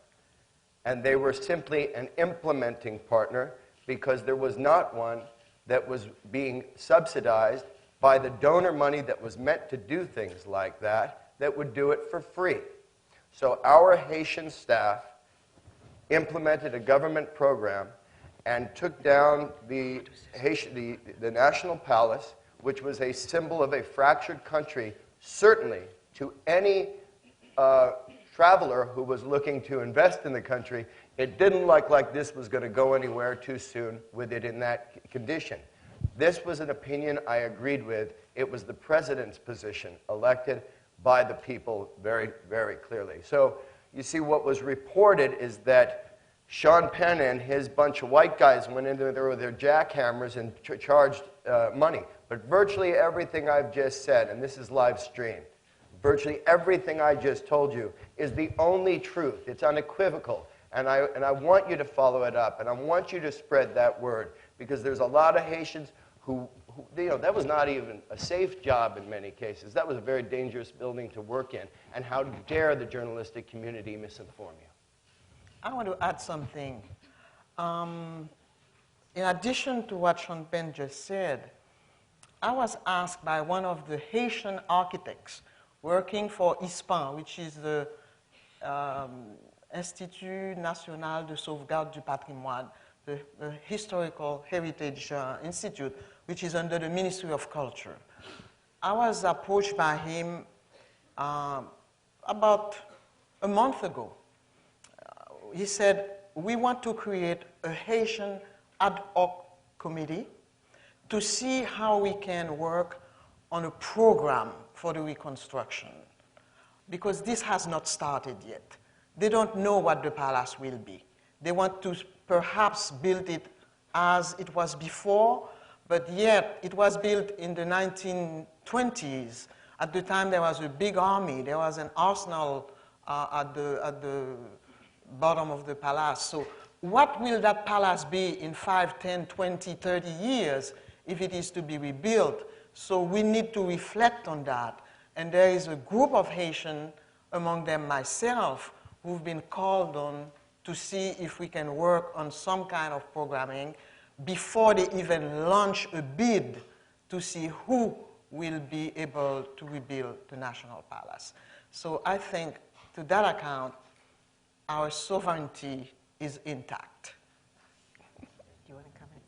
And they were simply an implementing partner because there was not one that was being subsidized by the donor money that was meant to do things like that would do it for free. So our Haitian staff implemented a government program and took down the National Palace, which was a symbol of a fractured country, certainly to any traveler who was looking to invest in the country. It didn't look like this was going to go anywhere too soon with it in that condition. This was an opinion I agreed with. It was the president's position, elected by the people very, very clearly. So you see, what was reported is that Sean Penn and his bunch of white guys went in there with their jackhammers and charged money. But virtually everything I've just said, and this is live streamed, virtually everything I just told you is the only truth. It's unequivocal. And I want you to follow it up, and I want you to spread that word, because there's a lot of Haitians who that was not even a safe job in many cases. That was a very dangerous building to work in. And how dare the journalistic community misinform you? I want to add something. In addition to what Sean Penn just said, I was asked by one of the Haitian architects working for ISPAN, which is the Institut National de Sauvegarde du Patrimoine, the Historical Heritage Institute, which is under the Ministry of Culture. I was approached by him about a month ago. He said, we want to create a Haitian ad hoc committee to see how we can work on a program for the reconstruction, because this has not started yet. They don't know what the palace will be. They want to perhaps build it as it was before, but yet it was built in the 1920s. At the time, there was a big army. There was an arsenal at the bottom of the palace. So what will that palace be in 5, 10, 20, 30 years if it is to be rebuilt? So we need to reflect on that. And there is a group of Haitians, among them myself, who've been called on to see if we can work on some kind of programming before they even launch a bid to see who will be able to rebuild the National Palace. So I think, to that account, our sovereignty is intact. Do you want to come in?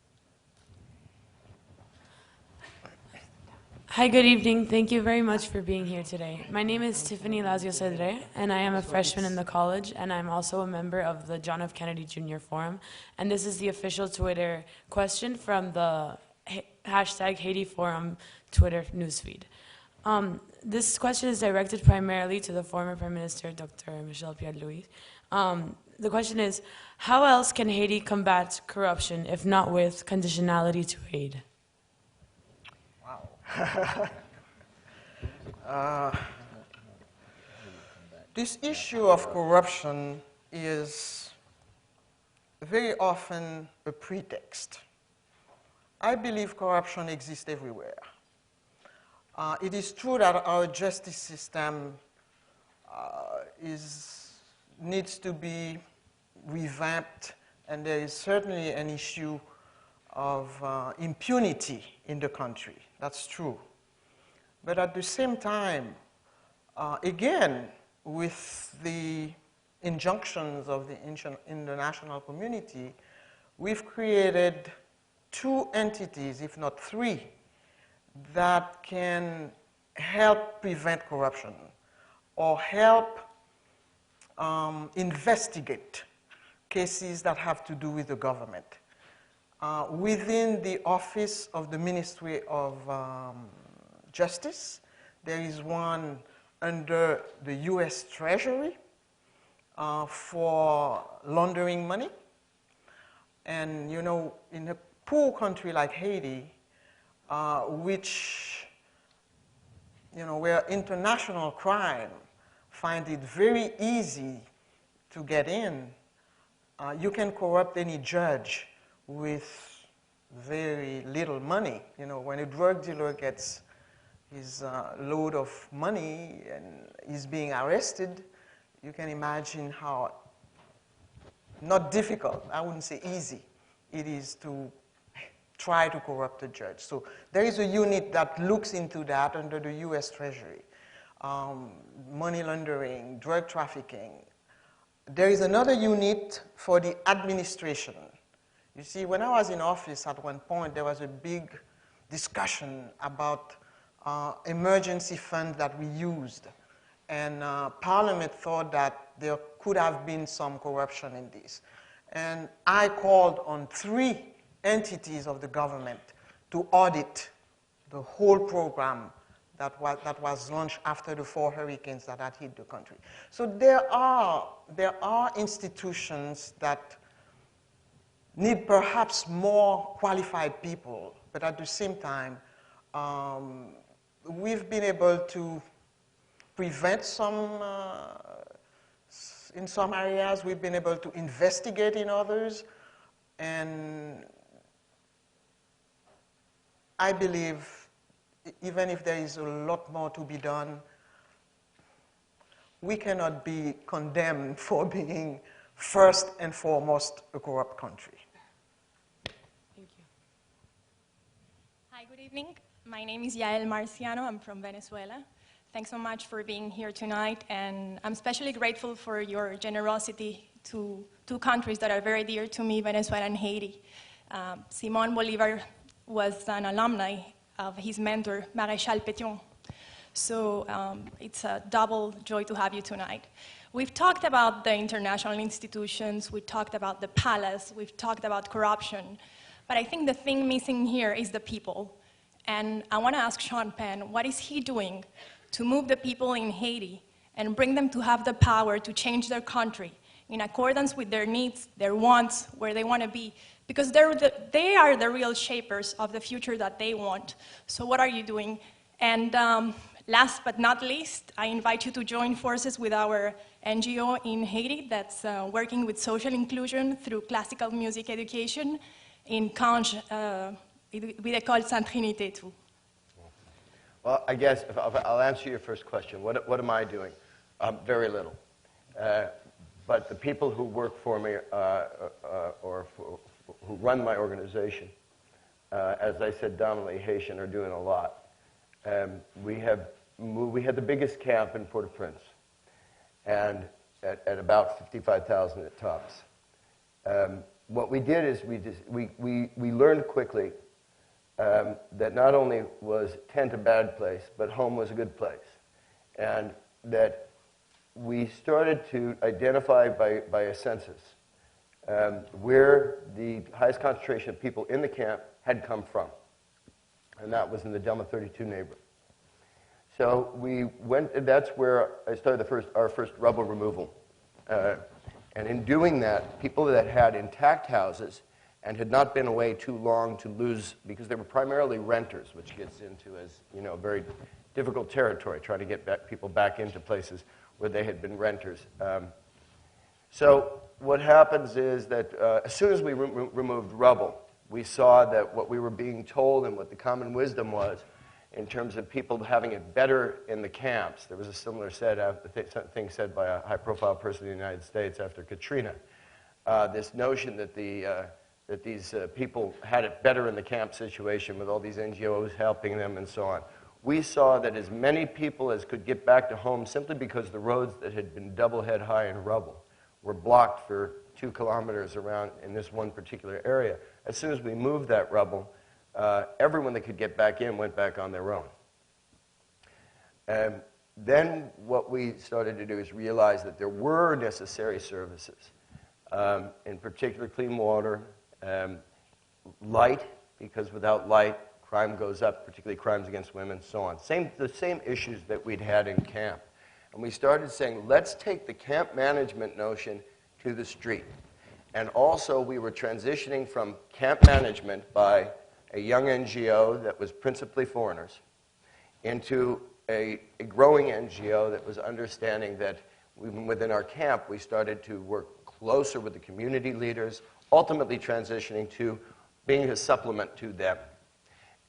Hi, good evening. Thank you very much for being here today. My name is Tiffany Lazio Cedre, and I am a freshman in the college, and I'm also a member of the John F. Kennedy Jr. Forum. And this is the official Twitter question from the hashtag Haiti Forum Twitter newsfeed. This question is directed primarily to the former Prime Minister, Dr. Michèle Pierre-Louis. The question is, how else can Haiti combat corruption if not with conditionality to aid? This issue of corruption is very often a pretext. I believe corruption exists everywhere. It is true that our justice system needs to be revamped, and there is certainly an issue of impunity in the country. That's true. But at the same time, again, with the injunctions of the international community, we've created two entities, if not three, that can help prevent corruption or help investigate cases that have to do with the government. Within the office of the Ministry of Justice, there is one under the US Treasury for laundering money. And you know, in a poor country like Haiti, which, you know, where international crime find it very easy to get in, you can corrupt any judge with very little money. You know, when a drug dealer gets his load of money and is being arrested, you can imagine how not difficult, I wouldn't say easy, it is to try to corrupt a judge. So there is a unit that looks into that under the US Treasury. Money laundering, drug trafficking. There is another unit for the administration. You see, when I was in office at one point, there was a big discussion about emergency funds that we used. And Parliament thought that there could have been some corruption in this. And I called on three entities of the government to audit the whole program that was launched after the 4 hurricanes that had hit the country. So there are institutions that need perhaps more qualified people, but at the same time, we've been able to prevent some, in some areas, we've been able to investigate in others, and I believe even if there is a lot more to be done, we cannot be condemned for being first and foremost a corrupt country. Thank you. Hi, good evening. My name is Yael Marciano. I'm from Venezuela. Thanks so much for being here tonight, and I'm especially grateful for your generosity to two countries that are very dear to me, Venezuela and Haiti. Simón Bolívar was an alumni of his mentor, Maréchal Pétion. So it's a double joy to have you tonight. We've talked about the international institutions, we talked about the palace, we've talked about corruption, but I think the thing missing here is the people. And I want to ask Sean Penn, what is he doing to move the people in Haiti and bring them to have the power to change their country in accordance with their needs, their wants, where they want to be? Because they are the real shapers of the future that they want. So what are you doing? And last but not least, I invite you to join forces with our NGO in Haiti that's working with social inclusion through classical music education in Cange, with École Sainte-Trinité too. Well, I guess I'll answer your first question. What am I doing? Very little. But the people who work for me who run my organization, as I said, dominantly Haitian, are doing a lot. We had the biggest camp in Port-au-Prince, and at about 55,000 at tops. What we did is we learned quickly that not only was tent a bad place, but home was a good place. And that we started to identify by a census where the highest concentration of people in the camp had come from. And that was in the Delma 32 neighborhood. So we went, that's where I started our first rubble removal. And in doing that, people that had intact houses and had not been away too long to lose, because they were primarily renters, which gets into, as you know, very difficult territory, trying to get people back into places where they had been renters. So what happens is that as soon as we removed rubble, we saw that what we were being told and what the common wisdom was in terms of people having it better in the camps. There was a similar thing said by a high-profile person in the United States after Katrina. This notion that that these people had it better in the camp situation with all these NGOs helping them and so on. We saw that as many people as could get back to home simply because the roads that had been double head high in rubble were blocked for 2 kilometers around in this one particular area. As soon as we moved that rubble, everyone that could get back in went back on their own. And then what we started to do is realize that there were necessary services, in particular clean water, light, because without light, crime goes up, particularly crimes against women, so on. The same issues that we'd had in camp. And we started saying, let's take the camp management notion to the street. And also, we were transitioning from camp management by a young NGO that was principally foreigners into a growing NGO that was understanding that even within our camp, we started to work closer with the community leaders, ultimately transitioning to being a supplement to them.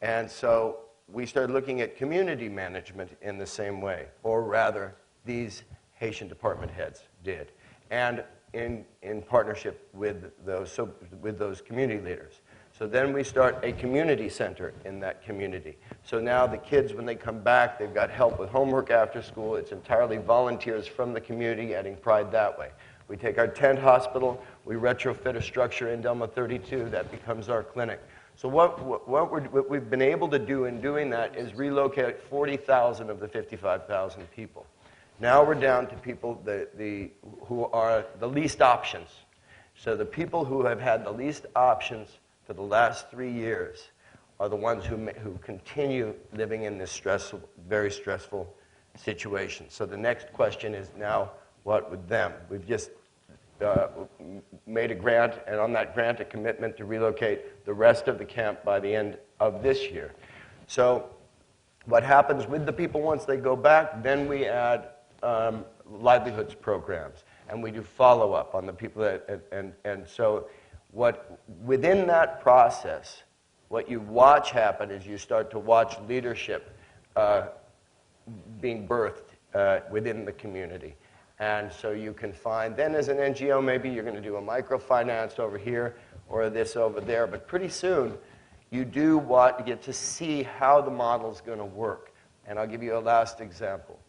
And so we started looking at community management in the same way, or rather, these Haitian department heads did, and in partnership with those community leaders. So then we start a community center in that community. So now the kids, when they come back, they've got help with homework after school. It's entirely volunteers from the community, adding pride that way. We take our tent hospital, we retrofit a structure in Delma 32, that becomes our clinic. So what we've been able to do in doing that is relocate 40,000 of the 55,000 people. Now we're down to people who are the least options. So the people who have had the least options for the last 3 years are the ones who continue living in this very stressful situation. So the next question is now, what with them? We've just made a grant, and on that grant, a commitment to relocate the rest of the camp by the end of this year. So what happens with the people once they go back, then we add livelihoods programs, and we do follow-up on the people and so within that process, what you watch happen is you start to watch leadership being birthed within the community. And so you can find, then as an NGO, maybe you're going to do a microfinance over here or this over there, but pretty soon you get to see how the model's going to work. And I'll give you a last example.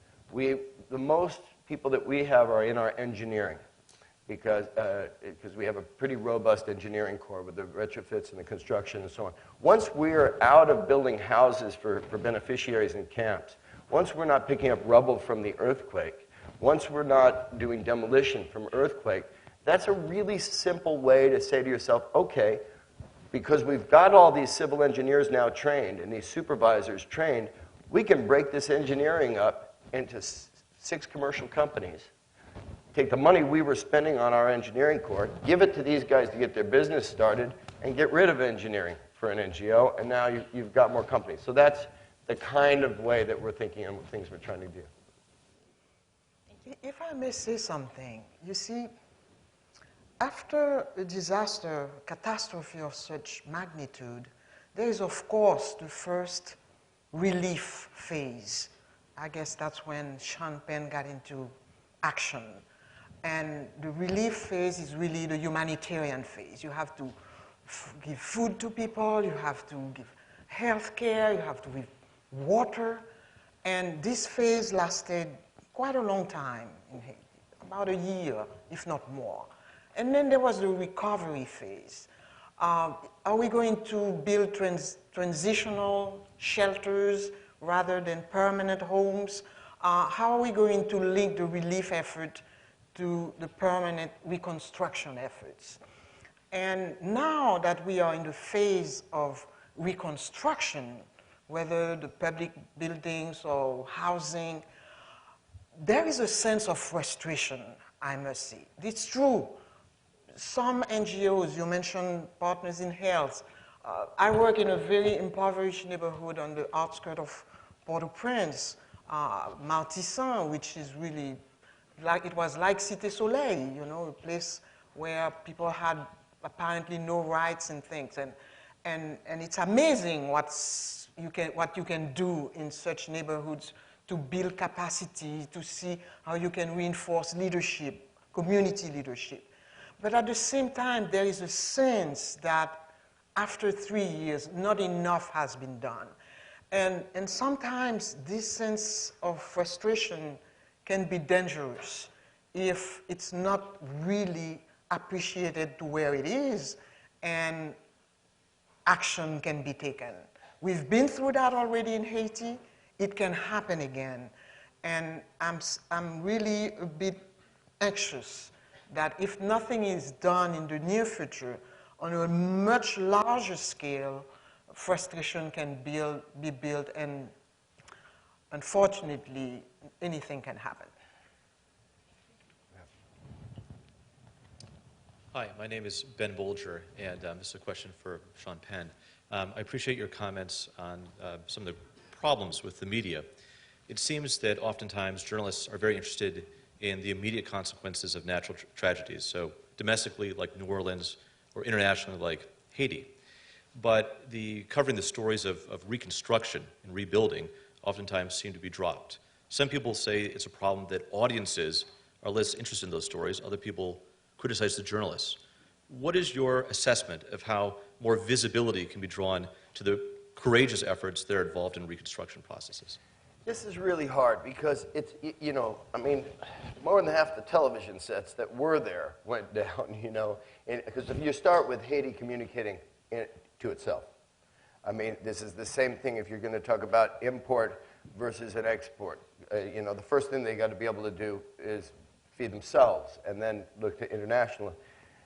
The most people that we have are in our engineering because we have a pretty robust engineering core with the retrofits and the construction and so on. Once we're out of building houses for beneficiaries in camps, once we're not picking up rubble from the earthquake, once we're not doing demolition from earthquake, that's a really simple way to say to yourself, okay, because we've got all these civil engineers now trained and these supervisors trained, we can break this engineering up into 6 commercial companies, take the money we were spending on our engineering corps, give it to these guys to get their business started, and get rid of engineering for an NGO, and now you've got more companies. So that's the kind of way that we're thinking and things we're trying to do. If I may say something, you see, after a disaster, catastrophe of such magnitude, there is, of course, the first relief phase. I guess that's when Penn got into action. And the relief phase is really the humanitarian phase. You have to give food to people, you have to give health care, you have to give water. And this phase lasted quite a long time in Haiti, about a year, if not more. And then there was the recovery phase. Are we going to build transitional shelters rather than permanent homes? How are we going to link the relief effort to the permanent reconstruction efforts? And now that we are in the phase of reconstruction, whether the public buildings or housing, there is a sense of frustration, I must say. It's true. Some NGOs, you mentioned Partners in Health. I work in a very impoverished neighborhood on the outskirts of Port-au-Prince, Martissan, which is really like, it was like Cité Soleil, you know, a place where people had apparently no rights and things. And it's amazing what you can do in such neighborhoods to build capacity, to see how you can reinforce leadership, community leadership. But at the same time, there is a sense that after 3 years, not enough has been done. And sometimes this sense of frustration can be dangerous if it's not really appreciated to where it is and action can be taken. We've been through that already in Haiti. It can happen again. And I'm really a bit anxious that if nothing is done in the near future, on a much larger scale, frustration can be built, and unfortunately, anything can happen. Hi, my name is Ben Bolger, and this is a question for Sean Penn. I appreciate your comments on some of the problems with the media. It seems that oftentimes journalists are very interested in the immediate consequences of natural tragedies, so domestically like New Orleans or internationally like Haiti. But covering the stories of reconstruction and rebuilding oftentimes seem to be dropped. Some people say it's a problem that audiences are less interested in those stories. Other people criticize the journalists. What is your assessment of how more visibility can be drawn to the courageous efforts that are involved in reconstruction processes? This is really hard because it's, you know, I mean, more than half the television sets that were there went down, you know, because if you start with Haiti communicating to itself, I mean, this is the same thing if you're going to talk about import versus an export. You know, the first thing they got to be able to do is feed themselves and then look to international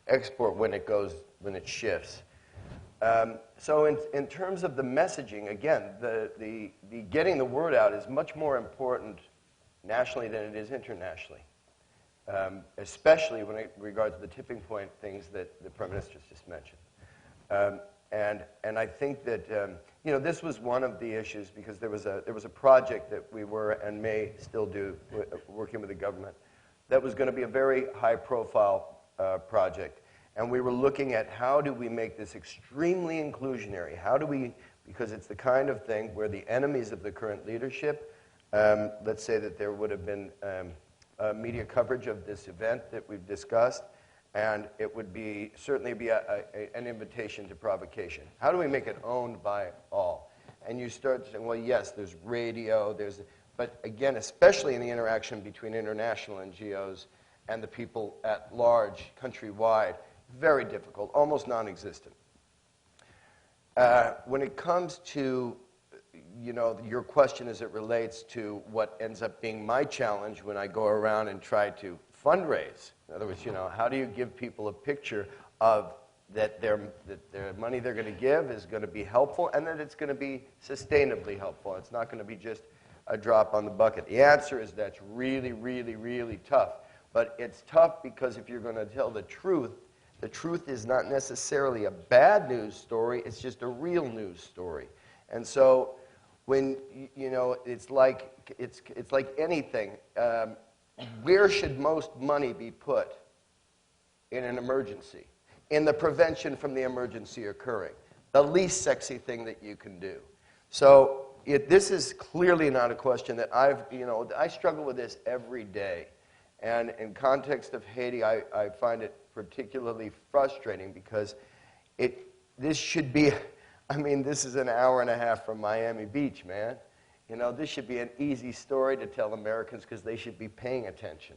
export when it shifts. So in terms of the messaging, again, the getting the word out is much more important nationally than it is internationally, especially when it regards to the tipping point things that the Prime Minister's just mentioned. And I think that you know, this was one of the issues because there was a project that we were and may still do working with the government that was going to be a very high-profile project. And we were looking at how do we make this extremely inclusionary? How do we, because it's the kind of thing where the enemies of the current leadership, let's say that there would have been media coverage of this event that we've discussed, and it would be certainly be an invitation to provocation. How do we make it owned by all? And you start saying, well, yes, there's radio, but again, especially in the interaction between international NGOs and the people at large, countrywide, very difficult, almost non-existent. When it comes to, you know, your question as it relates to what ends up being my challenge when I go around and try to fundraise, in other words, you know, how do you give people a picture of that their money they're going to give is going to be helpful and that it's going to be sustainably helpful. It's not going to be just a drop on the bucket. The answer is that's really, really, really tough. But it's tough because if you're going to tell the truth is not necessarily a bad news story, it's just a real news story. And so when, you know, it's like anything. Where should most money be put in an emergency? In the prevention from the emergency occurring. The least sexy thing that you can do. So this is clearly not a question that I struggle with this every day. And in context of Haiti, I find it particularly frustrating because this should be, I mean, this is an hour and a half from Miami Beach, man. You know, this should be an easy story to tell Americans because they should be paying attention.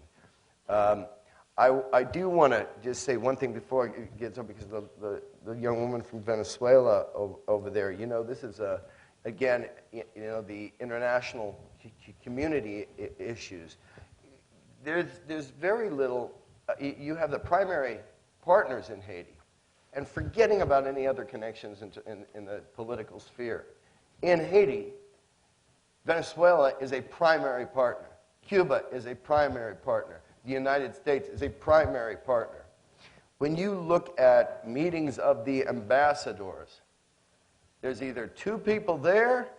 I do want to just say one thing before it gets up, because the young woman from Venezuela over there, you know, this is, again, you know, the international community issues. There's very little, you have the primary partners in Haiti, and forgetting about any other connections in the political sphere. In Haiti, Venezuela is a primary partner. Cuba is a primary partner. The United States is a primary partner. When you look at meetings of the ambassadors, there's either two people there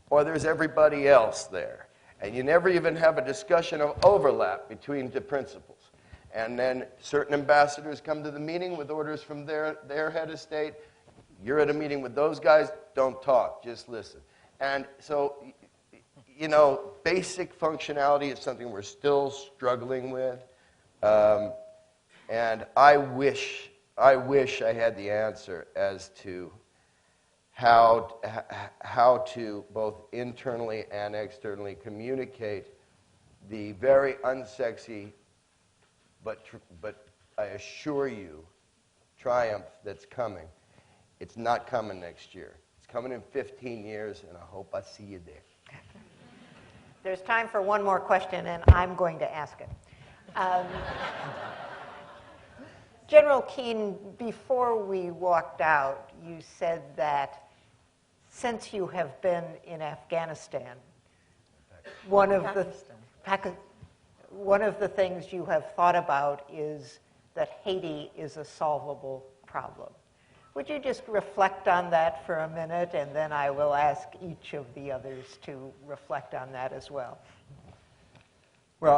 or there's everybody else there. And you never even have a discussion of overlap between the principals. And then certain ambassadors come to the meeting with orders from their head of state. You're at a meeting with those guys, don't talk, just listen. And so, you know, basic functionality is something we're still struggling with. And I wish I had the answer as to how to both internally and externally communicate the very unsexy, but I assure you, triumph that's coming. It's not coming next year. It's coming in 15 years, and I hope I see you there. There's time for one more question, and I'm going to ask it. General Keane, before we walked out, you said that since you have been in Afghanistan, one of the things you have thought about is that Haiti is a solvable problem. Would you just reflect on that for a minute, and then I will ask each of the others to reflect on that as well. Well,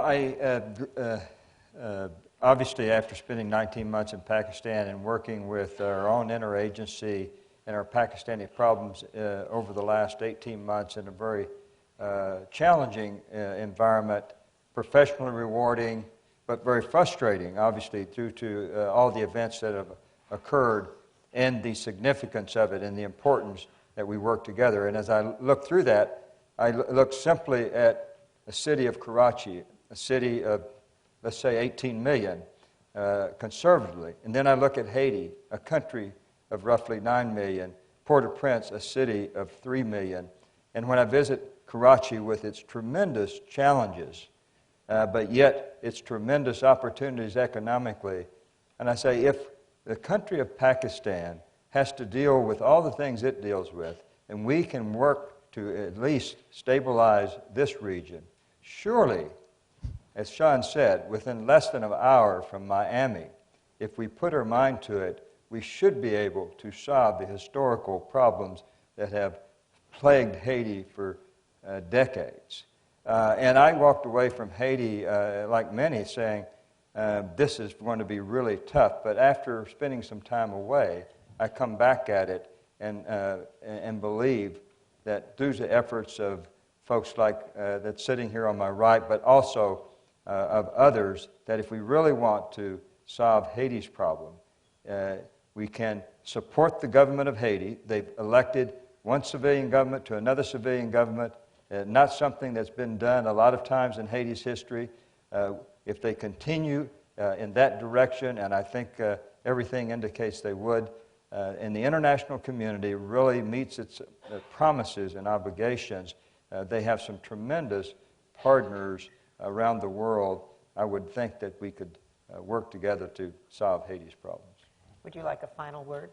obviously, after spending 19 months in Pakistan and working with our own interagency and our Pakistani problems over the last 18 months in a very challenging environment, professionally rewarding, but very frustrating, obviously, due to all the events that have occurred and the significance of it and the importance that we work together. And as I look through that, I look simply at the city of Karachi, a city of, let's say, 18 million, conservatively. And then I look at Haiti, a country of roughly 9 million, Port-au-Prince, a city of 3 million. And when I visit Karachi with its tremendous challenges, but yet its tremendous opportunities economically, and I say, if the country of Pakistan has to deal with all the things it deals with, and we can work to at least stabilize this region, surely, as Sean said, within less than an hour from Miami, if we put our mind to it, we should be able to solve the historical problems that have plagued Haiti for decades. And I walked away from Haiti, like many, saying, this is going to be really tough. But after spending some time away, I come back at it and believe that through the efforts of folks like that's sitting here on my right, but also of others, that if we really want to solve Haiti's problem, we can support the government of Haiti. They've elected one civilian government to another civilian government, not something that's been done a lot of times in Haiti's history. If they continue in that direction, and I think everything indicates they would, and the international community really meets its promises and obligations, they have some tremendous partners around the world. I would think that we could work together to solve Haiti's problems. Would you like a final word?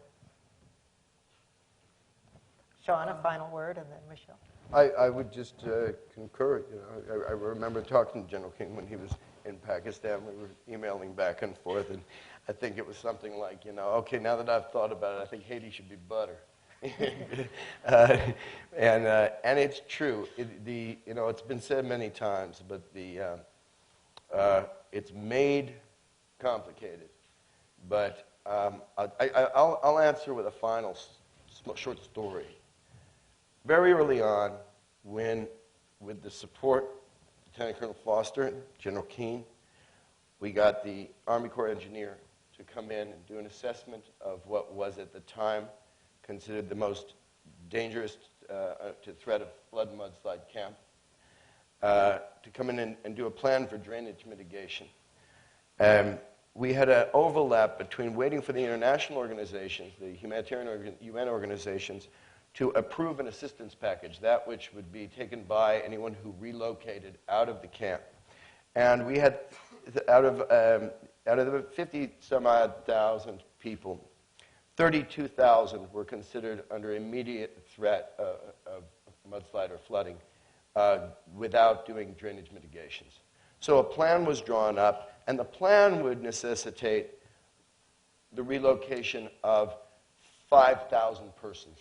Sean, a final word, and then Michelle. I would just concur. You know, I remember talking to General King when he was in Pakistan. We were emailing back and forth, and I think it was something like, you know, okay, now that I've thought about it, I think Haiti should be butter. And it's true. You know, it's been said many times, but it's made complicated. But I'll answer with a final short story. Very early on, when, with the support of Lieutenant Colonel Foster, General Keane, we got the Army Corps engineer to come in and do an assessment of what was at the time considered the most dangerous to threat of flood mudslide camp, to come in and do a plan for drainage mitigation. we had an overlap between waiting for the international organizations, the humanitarian UN organizations, to approve an assistance package, that which would be taken by anyone who relocated out of the camp. And we had, out of the 50-some-odd thousand people, 32,000 were considered under immediate threat of mudslide or flooding without doing drainage mitigations. So a plan was drawn up, and the plan would necessitate the relocation of 5,000 persons.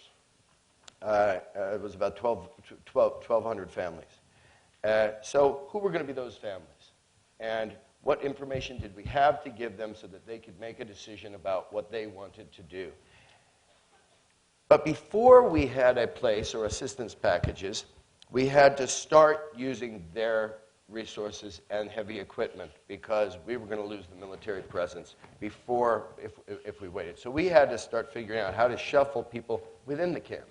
It was about 1,200 families. So who were going to be those families? And what information did we have to give them so that they could make a decision about what they wanted to do? But before we had a place or assistance packages, we had to start using their resources and heavy equipment because we were going to lose the military presence before if we waited. So we had to start figuring out how to shuffle people within the camp.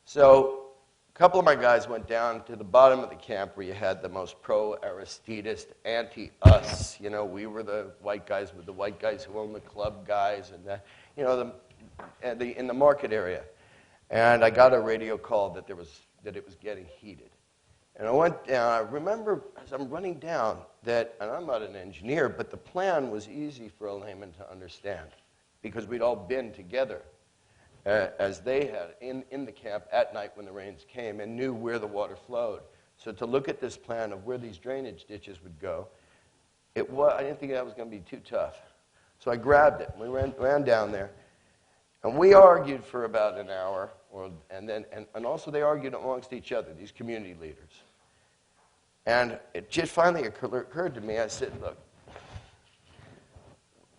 So a couple of my guys went down to the bottom of the camp where you had the most pro-Aristidist, anti-us. You know, we were the white guys with the white guys who owned the club guys, and in the market area. And I got a radio call that it was getting heated. And I went down. I remember as I'm running down that, and I'm not an engineer, but the plan was easy for a layman to understand because we'd all been together as they had in the camp at night when the rains came and knew where the water flowed. So to look at this plan of where these drainage ditches would go, I didn't think that was going to be too tough. So I grabbed it. We ran down there. And we argued for about an hour, and also they argued amongst each other, these community leaders. And it just finally occurred to me, I said, look,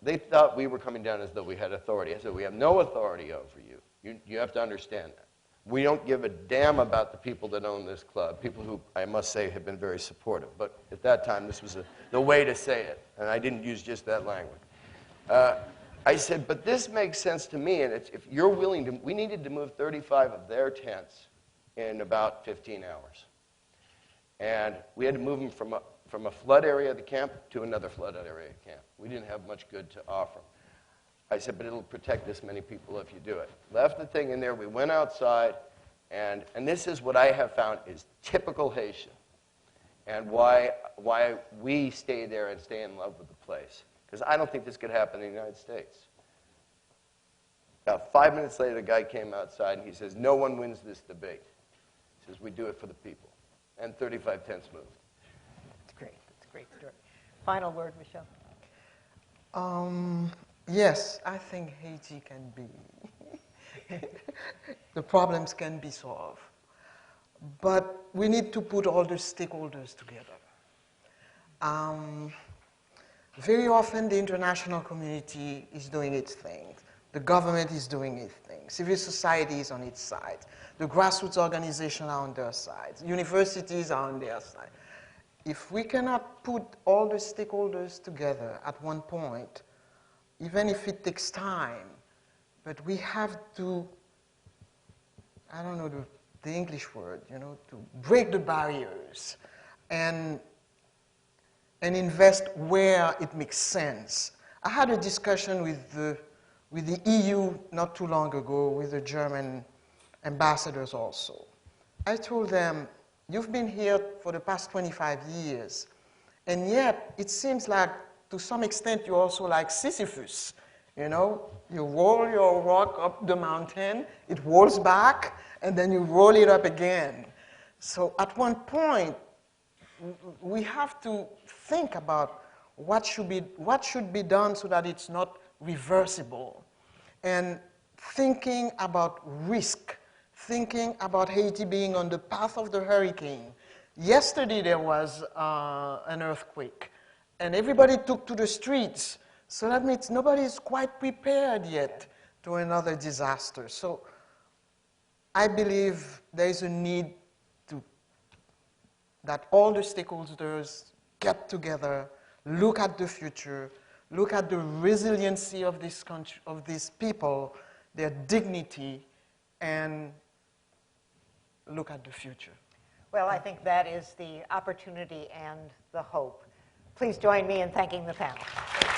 they thought we were coming down as though we had authority. I said, we have no authority over you. You have to understand that. We don't give a damn about the people that own this club, people who, I must say, have been very supportive. But at that time, this was the way to say it, and I didn't use just that language. I said, but this makes sense to me, and if you're willing to, we needed to move 35 of their tents in about 15 hours. And we had to move them from a flood area of the camp to another flood area of the camp. We didn't have much good to offer. I said, but it'll protect this many people if you do it. Left the thing in there, we went outside, and this is what I have found is typical Haitian, and why we stay there and stay in love with the place. Because I don't think this could happen in the United States. About 5 minutes later, the guy came outside, and he says, no one wins this debate. He says, we do it for the people. And 35 tents moved. It's great. It's a great story. Final word, Michèle. Yes, I think Haiti can be. The problems can be solved. But we need to put all the stakeholders together. Very often, the international community is doing its thing. The government is doing its thing. Civil society is on its side. The grassroots organizations are on their side. Universities are on their side. If we cannot put all the stakeholders together at one point, even if it takes time, but we have to, I don't know the English word, to break the barriers and invest where it makes sense. I had a discussion with the EU not too long ago with the German ambassadors also. I told them, you've been here for the past 25 years, and yet it seems like to some extent you're also like Sisyphus. You roll your rock up the mountain, it rolls back, and then you roll it up again. So at one point, we have to think about what should be done so that it's not reversible. And thinking about risk, thinking about Haiti being on the path of the hurricane. Yesterday there was an earthquake, and everybody took to the streets. So that means nobody is quite prepared yet to another disaster. So I believe there is a need that all the stakeholders get together, look at the future, look at the resiliency of this country, of these people, their dignity, and look at the future. Well, I think that is the opportunity and the hope Please join me in thanking the panel.